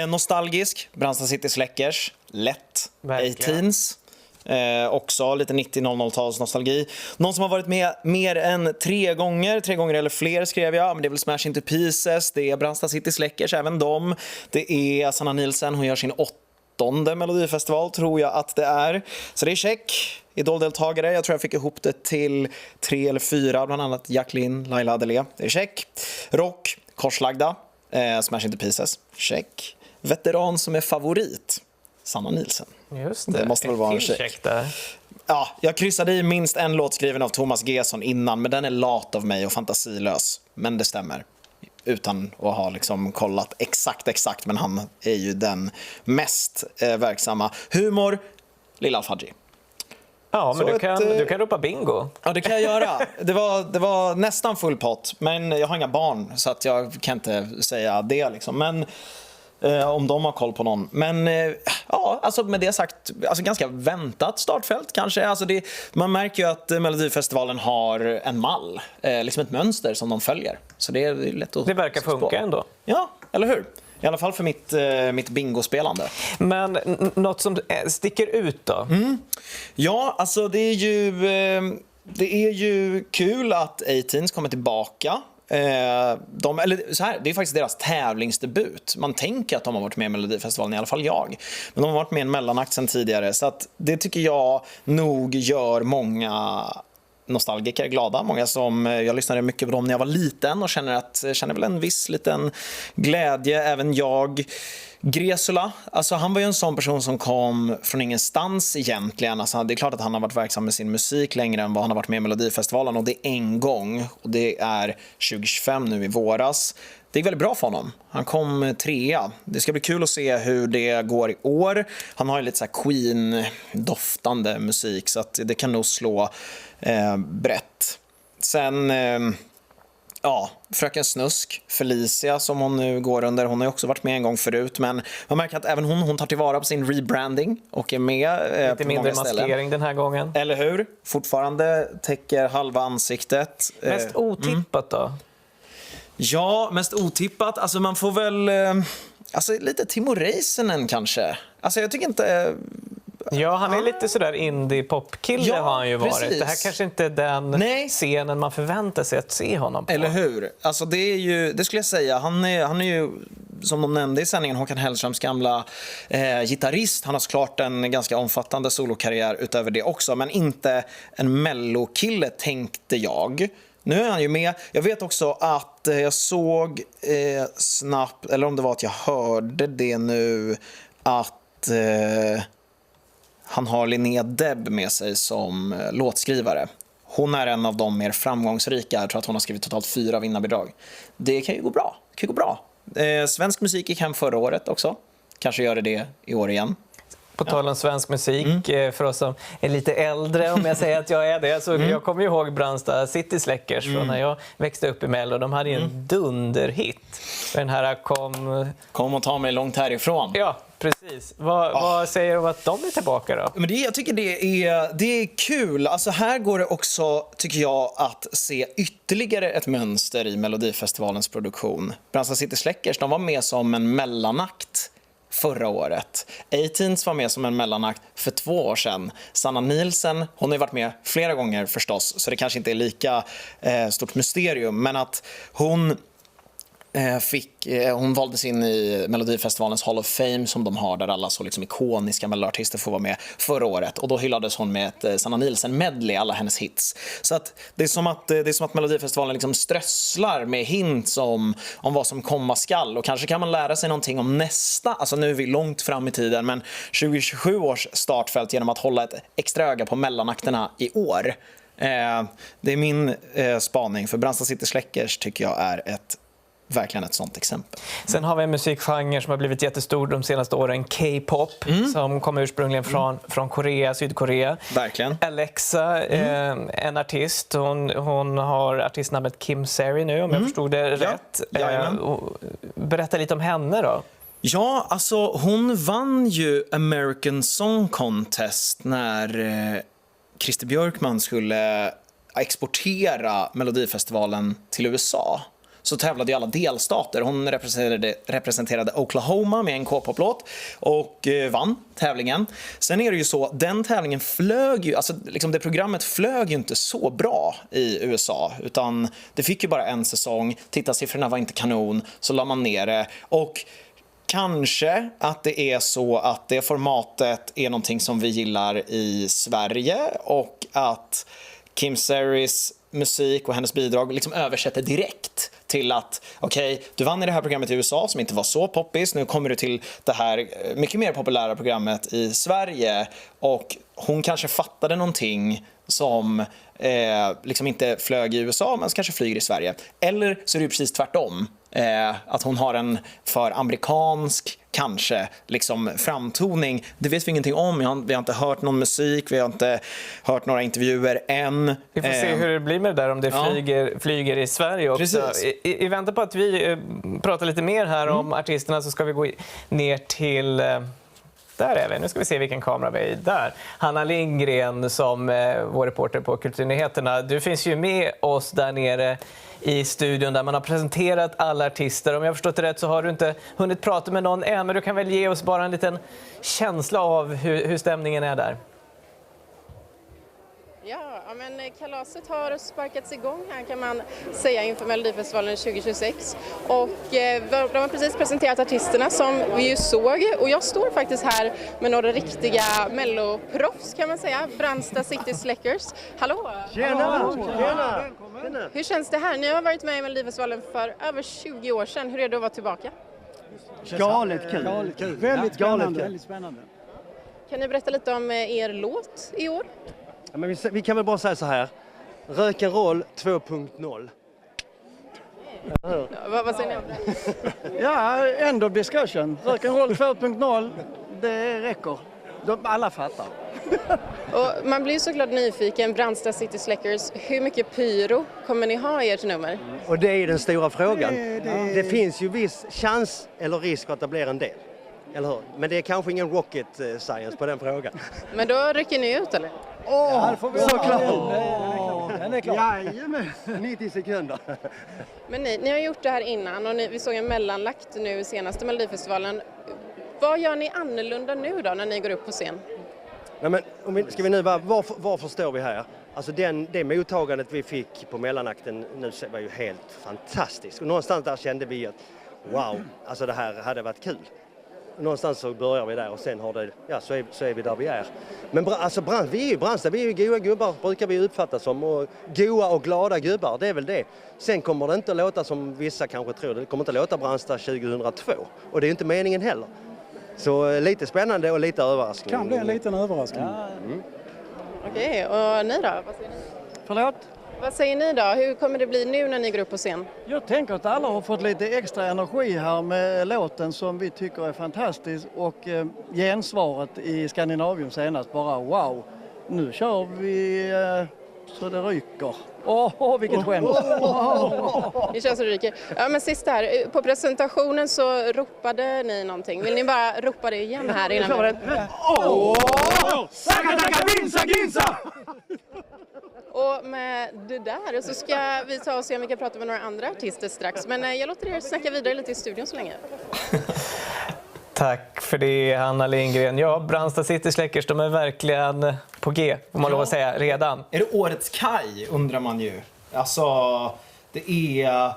Nostalgisk, Brandsta City Släckers. Lätt, Verkligen. 18s. Också lite 90-00-tals nostalgi. Någon som har varit med mer än 3 gånger eller fler skrev jag. Men det är väl Smash Into Pieces, det är Brandsta City Släckers, även dem. Det är Sanna Nielsen, hon gör sin 8:e Melodifestival, tror jag att det är. Så det är check. Idoldeltagare, jag tror jag fick ihop det till 3 eller 4, bland annat Jacqueline, Laila Adele. Det är check. Rock, Korslagda, Smash Into Pieces, check. Veteran som är favorit, Sanna Nielsen. Just det måste väl vara en check där. Ja, jag kryssade i minst en låt skriven av Thomas Gesson innan, men den är lat av mig och fantasilös. Men det stämmer. Utan att ha liksom kollat exakt, men han är ju den mest verksamma. Humor, Lilla Al-Fadji. Ja, men Så du kan ropa bingo. Ja, det kan jag göra. Det var nästan full pott, men jag har inga barn så att jag kan inte säga det liksom. Men om de har koll på någon. Men ja, alltså med det sagt, alltså ganska väntat startfält kanske. Alltså man märker ju att Melodifestivalen har en mall, liksom ett mönster som de följer. Så det är lätt att... Det verkar funka ändå. Ja, eller hur? I alla fall för mitt bingospelande. Men något som sticker ut då? Ja, alltså det är ju kul att 18s kommer tillbaka. eller så här, det är faktiskt deras tävlingsdebut. Man tänker att de har varit med i Melodifestivalen, i alla fall jag. Men de har varit med i en mellanakt sedan tidigare. Så att det tycker jag nog gör många nostalgiker glada. Många som, jag lyssnade mycket på dem när jag var liten och känner väl en viss liten glädje. Även jag. Gresula, alltså han var ju en sån person som kom från ingenstans egentligen. Alltså det är klart att han har varit verksam med sin musik längre än vad han har varit med i Melodifestivalen, och det är en gång, och det är 2025 nu i våras. Det är väldigt bra för honom. Han kom 3. Det ska bli kul att se hur det går i år. Han har ju lite så här Queen-doftande musik, så att det kan nog slå brett. Sen Fröken Snusk, Felicia som hon nu går under, hon har ju också varit med en gång förut, men man märker att även hon tar tillvara på sin rebranding och är med lite på mindre många ställen. maskering den här gången. Eller hur? Fortfarande täcker halva ansiktet. Mest otippat då? Ja, mest otippat. Alltså man får väl lite Timo Räisänen kanske. Alltså jag tycker inte. Ja, han är lite sådär indie-pop-kille har han ju varit. Precis. Det här kanske inte är den scenen man förväntar sig att se honom på. Eller hur? Alltså det skulle jag säga. Han är ju, som de nämnde i sändningen, Håkan Hellströms gamla gitarrist. Han har såklart en ganska omfattande solokarriär utöver det också, men inte en mellokille tänkte jag. Nu är han ju med. Jag vet också att jag såg snabbt, eller om det var att jag hörde det nu, att han har Linnea Deb med sig som låtskrivare. Hon är en av de mer framgångsrika. Jag tror att hon har skrivit totalt 4 vinnarbidrag. Det kan ju gå bra. Svensk musik gick hem förra året också. Kanske gör det i år igen. På tal om svensk musik, för oss som är lite äldre, om jag säger att jag är det, så jag kommer ju ihåg Brandsta City Släckers från när jag växte upp i Mello. De hade ju en dunderhit. Den här Kom och ta mig långt härifrån. Ja, precis. Vad säger du om att de är tillbaka då? Men jag tycker det är kul. Alltså här går det också, tycker jag, att se ytterligare ett mönster i Melodifestivalens produktion. Brandsta City Släckers, de var med som en mellanakt förra året. A-Teens var med som en mellanakt för 2 år sedan. Sanna Nielsen, hon har ju varit med flera gånger förstås, så det kanske inte är lika stort mysterium, men att hon valdes in i Melodifestivalens Hall of Fame som de har, där alla så liksom ikoniska meloartister får vara med förra året, och då hyllades hon med ett Sanna Nielsen medley, alla hennes hits. Så att det är som att Melodifestivalen liksom strösslar med hints om vad som komma skall, och kanske kan man lära sig någonting om nästa, alltså nu är vi långt fram i tiden, men 2027 års startfält genom att hålla ett extra öga på mellanakterna i år. Det är min spaning, för Brandsta City Släckers tycker jag är verkligen ett sånt exempel. Sen har vi en musikgenre som har blivit jättestor de senaste åren, K-pop, som kommer ursprungligen från Korea, Sydkorea. Verkligen. Alexa, en artist, hon har artistnamnet Kim Seri nu, om jag förstod det rätt. Berätta lite om henne då. Ja, alltså hon vann ju American Song Contest när Christer Björkman skulle exportera Melodifestivalen till USA. Så tävlade ju alla delstater. Hon representerade Oklahoma med en K-pop-låt och vann tävlingen. Sen är det ju så, den tävlingen flög ju, alltså liksom det programmet flög ju inte så bra i USA, utan det fick ju bara en säsong. Tittarsiffrorna var inte kanon, så la man ner det. Och kanske att det är så att det formatet är någonting som vi gillar i Sverige, och att Kim Seris musik och hennes bidrag liksom översätter direkt till att okej, du vann i det här programmet i USA som inte var så poppis, nu kommer du till det här mycket mer populära programmet i Sverige, och hon kanske fattade någonting som liksom inte flög i USA men kanske flyger i Sverige. Eller så är det precis tvärtom, att hon har en för amerikansk kanske liksom framtoning. Det vet vi ingenting om. Vi har inte hört någon musik, vi har inte hört några intervjuer än. Vi får se hur det blir med det där, om det flyger i Sverige också. I väntan på att vi pratar lite mer här om artisterna, så ska vi gå ner till där är vi. Nu ska vi se vilken kamera vi är i där. Hanna Lindgren, som vår reporter på Kulturnyheterna. Du finns ju med oss där nere i studion där man har presenterat alla artister. Om jag har förstått det rätt så har du inte hunnit prata med någon än, men du kan väl ge oss bara en liten känsla av hur stämningen är där. Ja, men kalaset har sparkats igång här kan man säga inför Melodifestivalen 2026. Och de har precis presenterat artisterna som vi ju såg. Och jag står faktiskt här med några riktiga melloproffs kan man säga. Brandsta City Släckers. Hallå! Tjena! Tjena! Hur känns det här? Ni har varit med i Melodifestivalen för över 20 år sedan. Hur är det att vara tillbaka? Galet kul. Väldigt spännande. Kan ni berätta lite om er låt i år? Ja, men vi kan väl bara säga så här. Rock'n'roll 2.0. Vad säger ni om det? Ja, end of discussion. Rock'n'roll 2.0, det räcker. Alla fattar. Och man blir ju såklart nyfiken, Brandsta City Släckers. Hur mycket pyro kommer ni ha i ert nummer? Och det är den stora frågan. Det finns ju viss chans eller risk att det blir en del. Eller hur? Men det är kanske ingen rocket science på den frågan. Men då rycker ni ut eller? Såklart! Den är klar. Jajamän, 90 sekunder. Men ni har gjort det här innan och vi såg en mellanlagt nu i senaste Melodifestivalen. Vad gör ni annorlunda nu då när ni går upp på scen? Nej, men ska vi nu varför står vi här? Alltså det mottagandet vi fick på mellanakten nu var ju helt fantastiskt. Och någonstans där kände vi att wow, alltså det här hade varit kul. Någonstans så börjar vi där och sen har det, ja, så är vi där vi är. Men alltså, vi är ju Brandsta, vi är ju goa gubbar, brukar vi uppfattas som. Och goa och glada gubbar, det är väl det. Sen kommer det inte att låta som vissa kanske tror, det kommer inte att låta Brandsta 2002. Och det är inte meningen heller. Så lite spännande och lite överraskning. Kan bli en liten överraskning. Okej, och ni då? Vad säger ni? Förlåt? Vad säger ni då? Hur kommer det bli nu när ni går upp på scen? Jag tänker att alla har fått lite extra energi här med låten som vi tycker är fantastisk och gensvaret i Skandinavium senast bara wow. Nu kör vi så det ryker. Vilket skämt! Ni kör så det ryker. Ja, men sist här, på presentationen så ropade ni någonting. Vill ni bara ropa det igen här innan? Och med det där så ska vi ta och se om vi kan prata med några andra artister strax. Men jag låter er snacka vidare lite i studion så länge. Tack för det, Hanna Lindgren. Ja, Brandsta City Släckers, de är verkligen på G, får man lov att säga, redan. Är det årets Kaj, undrar man ju. Alltså, det är...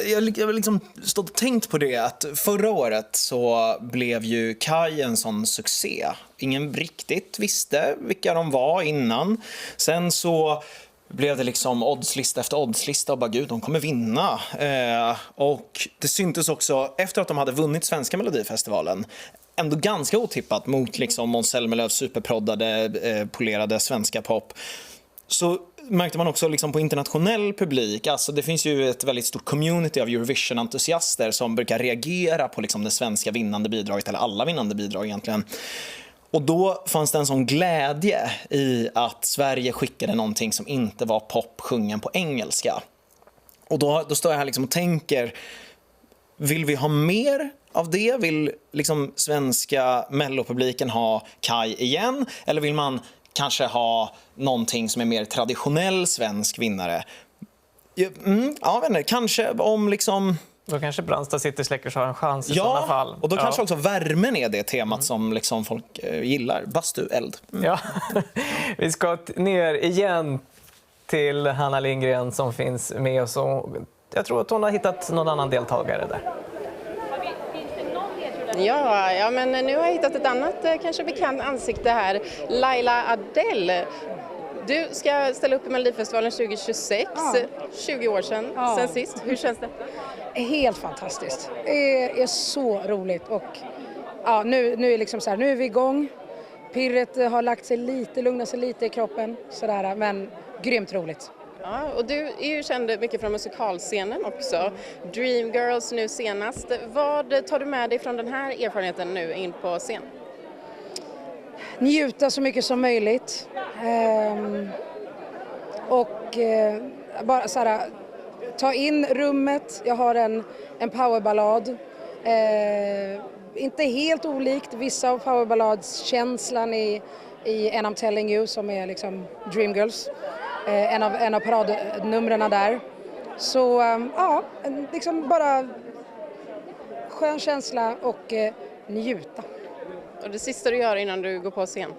Jag har liksom stått och tänkt på det att förra året så blev ju Kaj en sån succé. Ingen riktigt visste vilka de var innan. Sen så blev det liksom oddslista efter oddslista och bara gud, de kommer vinna. Och det syntes också efter att de hade vunnit Svenska Melodifestivalen ändå ganska otippat mot liksom Måns Zelmerlöws superproddade, polerade svenska pop. Så märkte man också liksom på internationell publik, alltså det finns ju ett väldigt stort community av Eurovision-entusiaster som brukar reagera på liksom det svenska vinnande bidraget, eller alla vinnande bidrag egentligen. Och då fanns det en sån glädje i att Sverige skickade någonting som inte var pop sjungen på engelska. Och då står jag här liksom och tänker, vill vi ha mer av det? Vill liksom svenska mellopubliken ha Kaj igen? Eller vill man kanske ha någonting som är mer traditionell svensk vinnare? Ja, vänner, kanske om liksom... Då kanske Brandsta City Släckers har en chans i sådana fall. Och då kanske också värmen är det temat som liksom folk gillar. Bastu, eld. Ja. Vi ska ner igen till Hanna Lindgren som finns med oss. Jag tror att hon har hittat någon annan deltagare där. Ja, men nu har jag hittat ett annat kanske bekant ansikte här. Laila Adele. Du ska ställa upp i Melodifestivalen 2026, 20 år sedan, sen sist. Hur känns det? Helt fantastiskt. Det är så roligt och ja, nu är liksom så här, nu är vi igång. Pirret har lagt sig lite, lugnat sig lite i kroppen sådär, men grymt roligt. Ja, och du är ju känd mycket från musikalscenen också. Dreamgirls nu senast. Vad tar du med dig från den här erfarenheten nu in på scen? Njuta så mycket som möjligt. Bara så här, ta in rummet. Jag har en powerballad. Inte helt olikt vissa av powerballadskänslan i And I'm telling you som är liksom Dreamgirls. En av paradnumren där. Så ja, liksom bara skön känsla och njuta. Och det sista du gör innan du går på scen?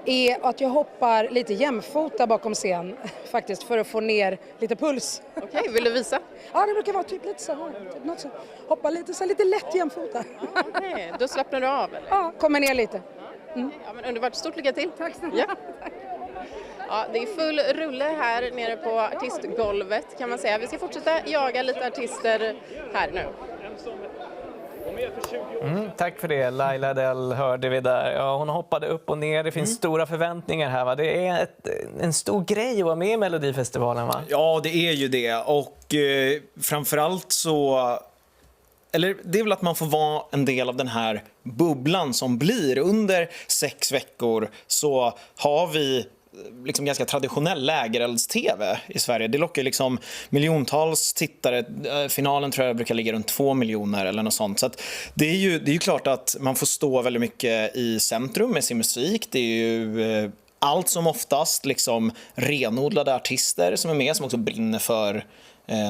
är att jag hoppar lite jämfota bakom scen faktiskt för att få ner lite puls. Okej, vill du visa? Ja, det brukar vara typ lite så här. Typ något så. Hoppa lite, så lite lätt jämfota. Okej, då slappnar du av eller? Ja, kommer ner lite. Ja, men underbart. Stort lycka till. Tack snälla. Ja. Ja, det är full rulle här nere på artistgolvet kan man säga. Vi ska fortsätta jaga lite artister här nu. Tack för det. Laila Adele hörde vi där. Ja, hon hoppade upp och ner. Det finns stora förväntningar här. Va? Det är en stor grej att vara med i Melodifestivalen, va? Ja, det är ju det. Och framförallt så... Eller det är väl att man får vara en del av den här bubblan som blir. Under 6 veckor så har vi liksom ganska traditionell lägerelds-tv i Sverige. Det lockar liksom miljontals tittare. Finalen tror jag brukar ligga runt 2 miljoner eller något sånt. Så att det är ju klart att man får stå väldigt mycket i centrum med sin musik. Det är ju allt som oftast liksom renodlade artister som är med, som också brinner för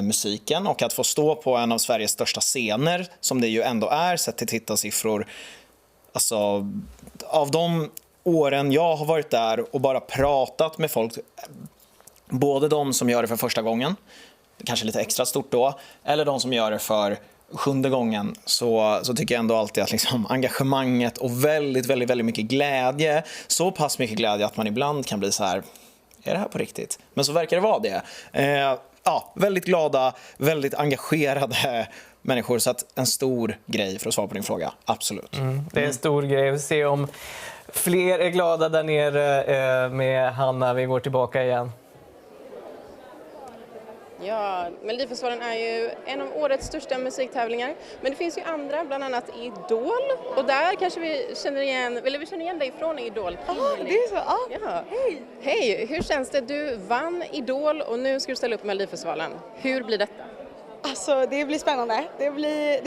musiken. Och att få stå på en av Sveriges största scener, som det ju ändå är sett till tittarsiffror. Alltså, av de åren jag har varit där och bara pratat med folk, både de som gör det för första gången, kanske lite extra stort då, eller de som gör det för 7:e gången, så tycker jag ändå alltid att liksom engagemanget och väldigt, väldigt, väldigt mycket glädje, så pass mycket glädje att man ibland kan bli så här, är det här på riktigt? Men så verkar det vara det. Ja, väldigt glada, väldigt engagerade människor, så att en stor grej för att svara på din fråga, absolut. Det är en stor grej. Vi ser om fler är glada där nere med Hanna. Vi går tillbaka igen. Ja, Melodifestivalen är ju en av årets största musiktävlingar. Men det finns ju andra, bland annat Idol. Och där kanske vi känner igen dig från Idol. Ja, det är så. Ja. Hej! Hej! Hur känns det? Du vann Idol och nu ska du ställa upp med Melodifestivalen. Hur blir detta? Alltså det blir spännande. Det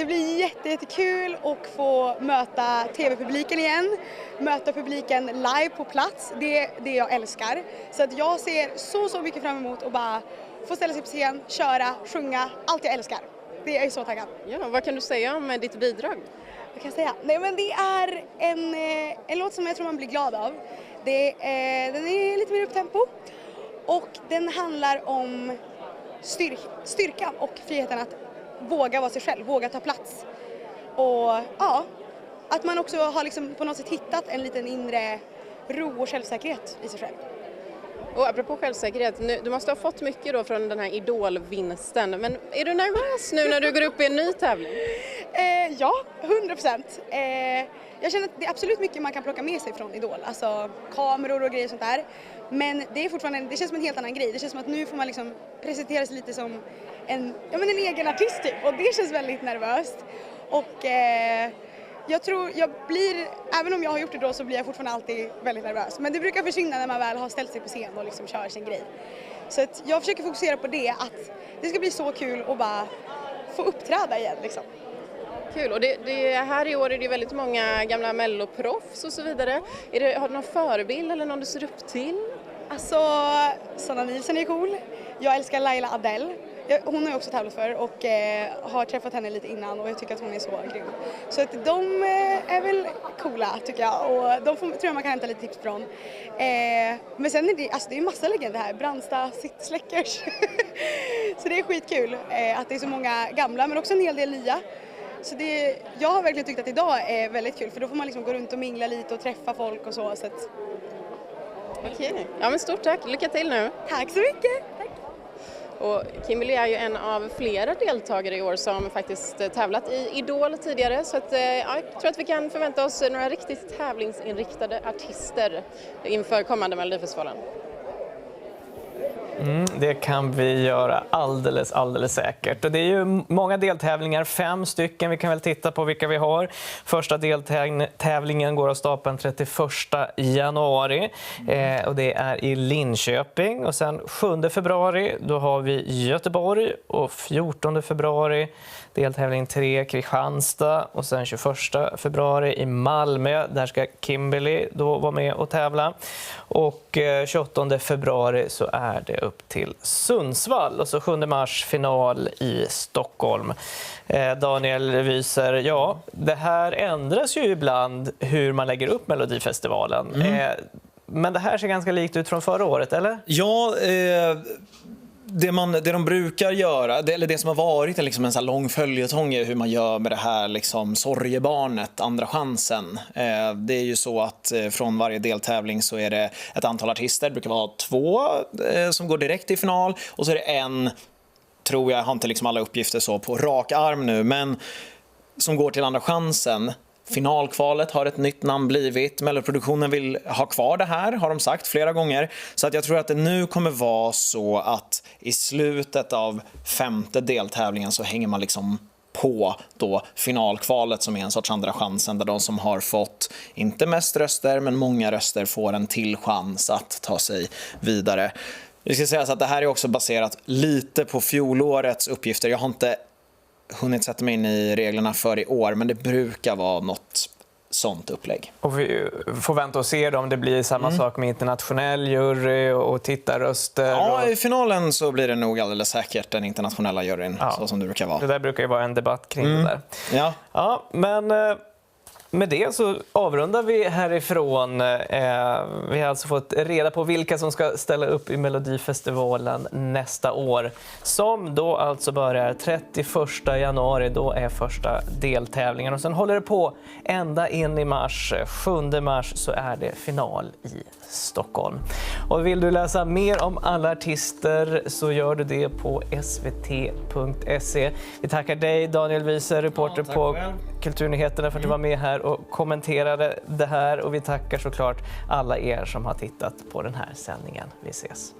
blir jättekul att få möta tv-publiken igen. Möta publiken live på plats. Det är det jag älskar. Så att jag ser så mycket fram emot att bara få ställa sig på scen, köra, sjunga. Allt jag älskar. Det är så taggad. Ja, vad kan du säga om ditt bidrag? Vad kan jag säga? Nej, men det är en låt som jag tror man blir glad av. Den är lite mer upptempo. Och den handlar om styrkan och friheten att våga vara sig själv, våga ta plats. Och ja, att man också har liksom på något sätt hittat en liten inre ro och självsäkerhet i sig själv. Och apropå självsäkerhet, du måste ha fått mycket då från den här idolvinsten. Men är du nervös nu när du går upp i en ny tävling? Ja, 100%. Jag känner att det är absolut mycket man kan plocka med sig från Idol. Alltså kameror och grejer och sånt där. Men det är fortfarande, det känns som en helt annan grej. Det känns som att nu får man liksom presentera sig lite som en egen artist typ. Och det känns väldigt nervöst. Och jag tror jag blir, även om jag har gjort det då, så blir jag fortfarande alltid väldigt nervös. Men det brukar försvinna när man väl har ställt sig på scen och liksom kör sin grej. Så att jag försöker fokusera på det, att det ska bli så kul att bara få uppträda igen liksom. Kul, och det här i år är det väldigt många gamla melloproffs och så vidare. Har du någon förebild eller någon du ser upp till? Alltså, Sanna Nielsen är cool. Jag älskar Laila Adele. Hon har jag också tävlat för och har träffat henne lite innan och jag tycker att hon är så grym. Så att de är väl coola tycker jag och de tror jag man kan hämta lite tips från. Men sen är det är massa legender här. Brandsta, Släckers. Så det är skitkul att det är så många gamla men också en hel del nya. Så jag har verkligen tyckt att idag är väldigt kul för då får man liksom gå runt och mingla lite och träffa folk och så. Att... Okej, ja men stort tack. Lycka till nu. Tack så mycket. Tack. Och Kimberly är ju en av flera deltagare i år som faktiskt tävlat i Idol tidigare. Så att, jag tror att vi kan förvänta oss några riktigt tävlingsinriktade artister inför kommande Melodifestivalen. Det kan vi göra alldeles säkert. Och det är ju många deltävlingar, 5 stycken. Vi kan väl titta på vilka vi har. Första deltävlingen går av stapeln 31 januari. Och det är i Linköping. Och sen 7 februari då har vi Göteborg. Och 14 februari deltävling 3 Kristianstad. Och sen 21 februari i Malmö. Där ska Kimberly då vara med och tävla. Och 28 februari så är det upp till Sundsvall. Och så 7 mars final i Stockholm. Daniel Wyser, ja, det här ändras ju ibland hur man lägger upp Melodifestivalen. Men det här ser ganska likt ut från förra året, eller? Ja, det de brukar göra, eller det som har varit liksom en så här lång följetong är hur man gör med det här liksom sorgebarnet, andra chansen. Det är ju så att från varje deltävling så är det ett antal artister, det brukar vara 2 som går direkt i final, och så är det en, tror jag har inte liksom alla uppgifter så på rak arm nu, men som går till andra chansen. Finalkvalet har ett nytt namn blivit. Melloproduktionen vill ha kvar det här, har de sagt flera gånger. Så att jag tror att det nu kommer vara så att i slutet av 5:e deltävlingen så hänger man liksom på då finalkvalet som är en sorts andra chansen, där de som har fått inte mest röster men många röster får en till chans att ta sig vidare. Vi ska säga så att det här är också baserat lite på fjolårets uppgifter. Jag har inte hunnit sätta mig in i reglerna för i år, men det brukar vara något sånt upplägg. Och vi får vänta och se om det blir samma sak med internationell jury och tittarröster. Ja, i finalen så blir det nog alldeles säkert den internationella juryn, så som det brukar vara. Det där brukar ju vara en debatt kring det där. Ja, men med det så avrundar vi härifrån. Vi har alltså fått reda på vilka som ska ställa upp i Melodifestivalen nästa år. Som då alltså börjar 31 januari, då är första deltävlingen. Och sen håller det på ända in i mars. 7 mars så är det final i Stockholm. Och vill du läsa mer om alla artister så gör du det på svt.se. Vi tackar dig Daniel Wieser, reporter på Kulturnyheterna, för att du var med här och kommenterade det här. Och vi tackar såklart alla er som har tittat på den här sändningen. Vi ses.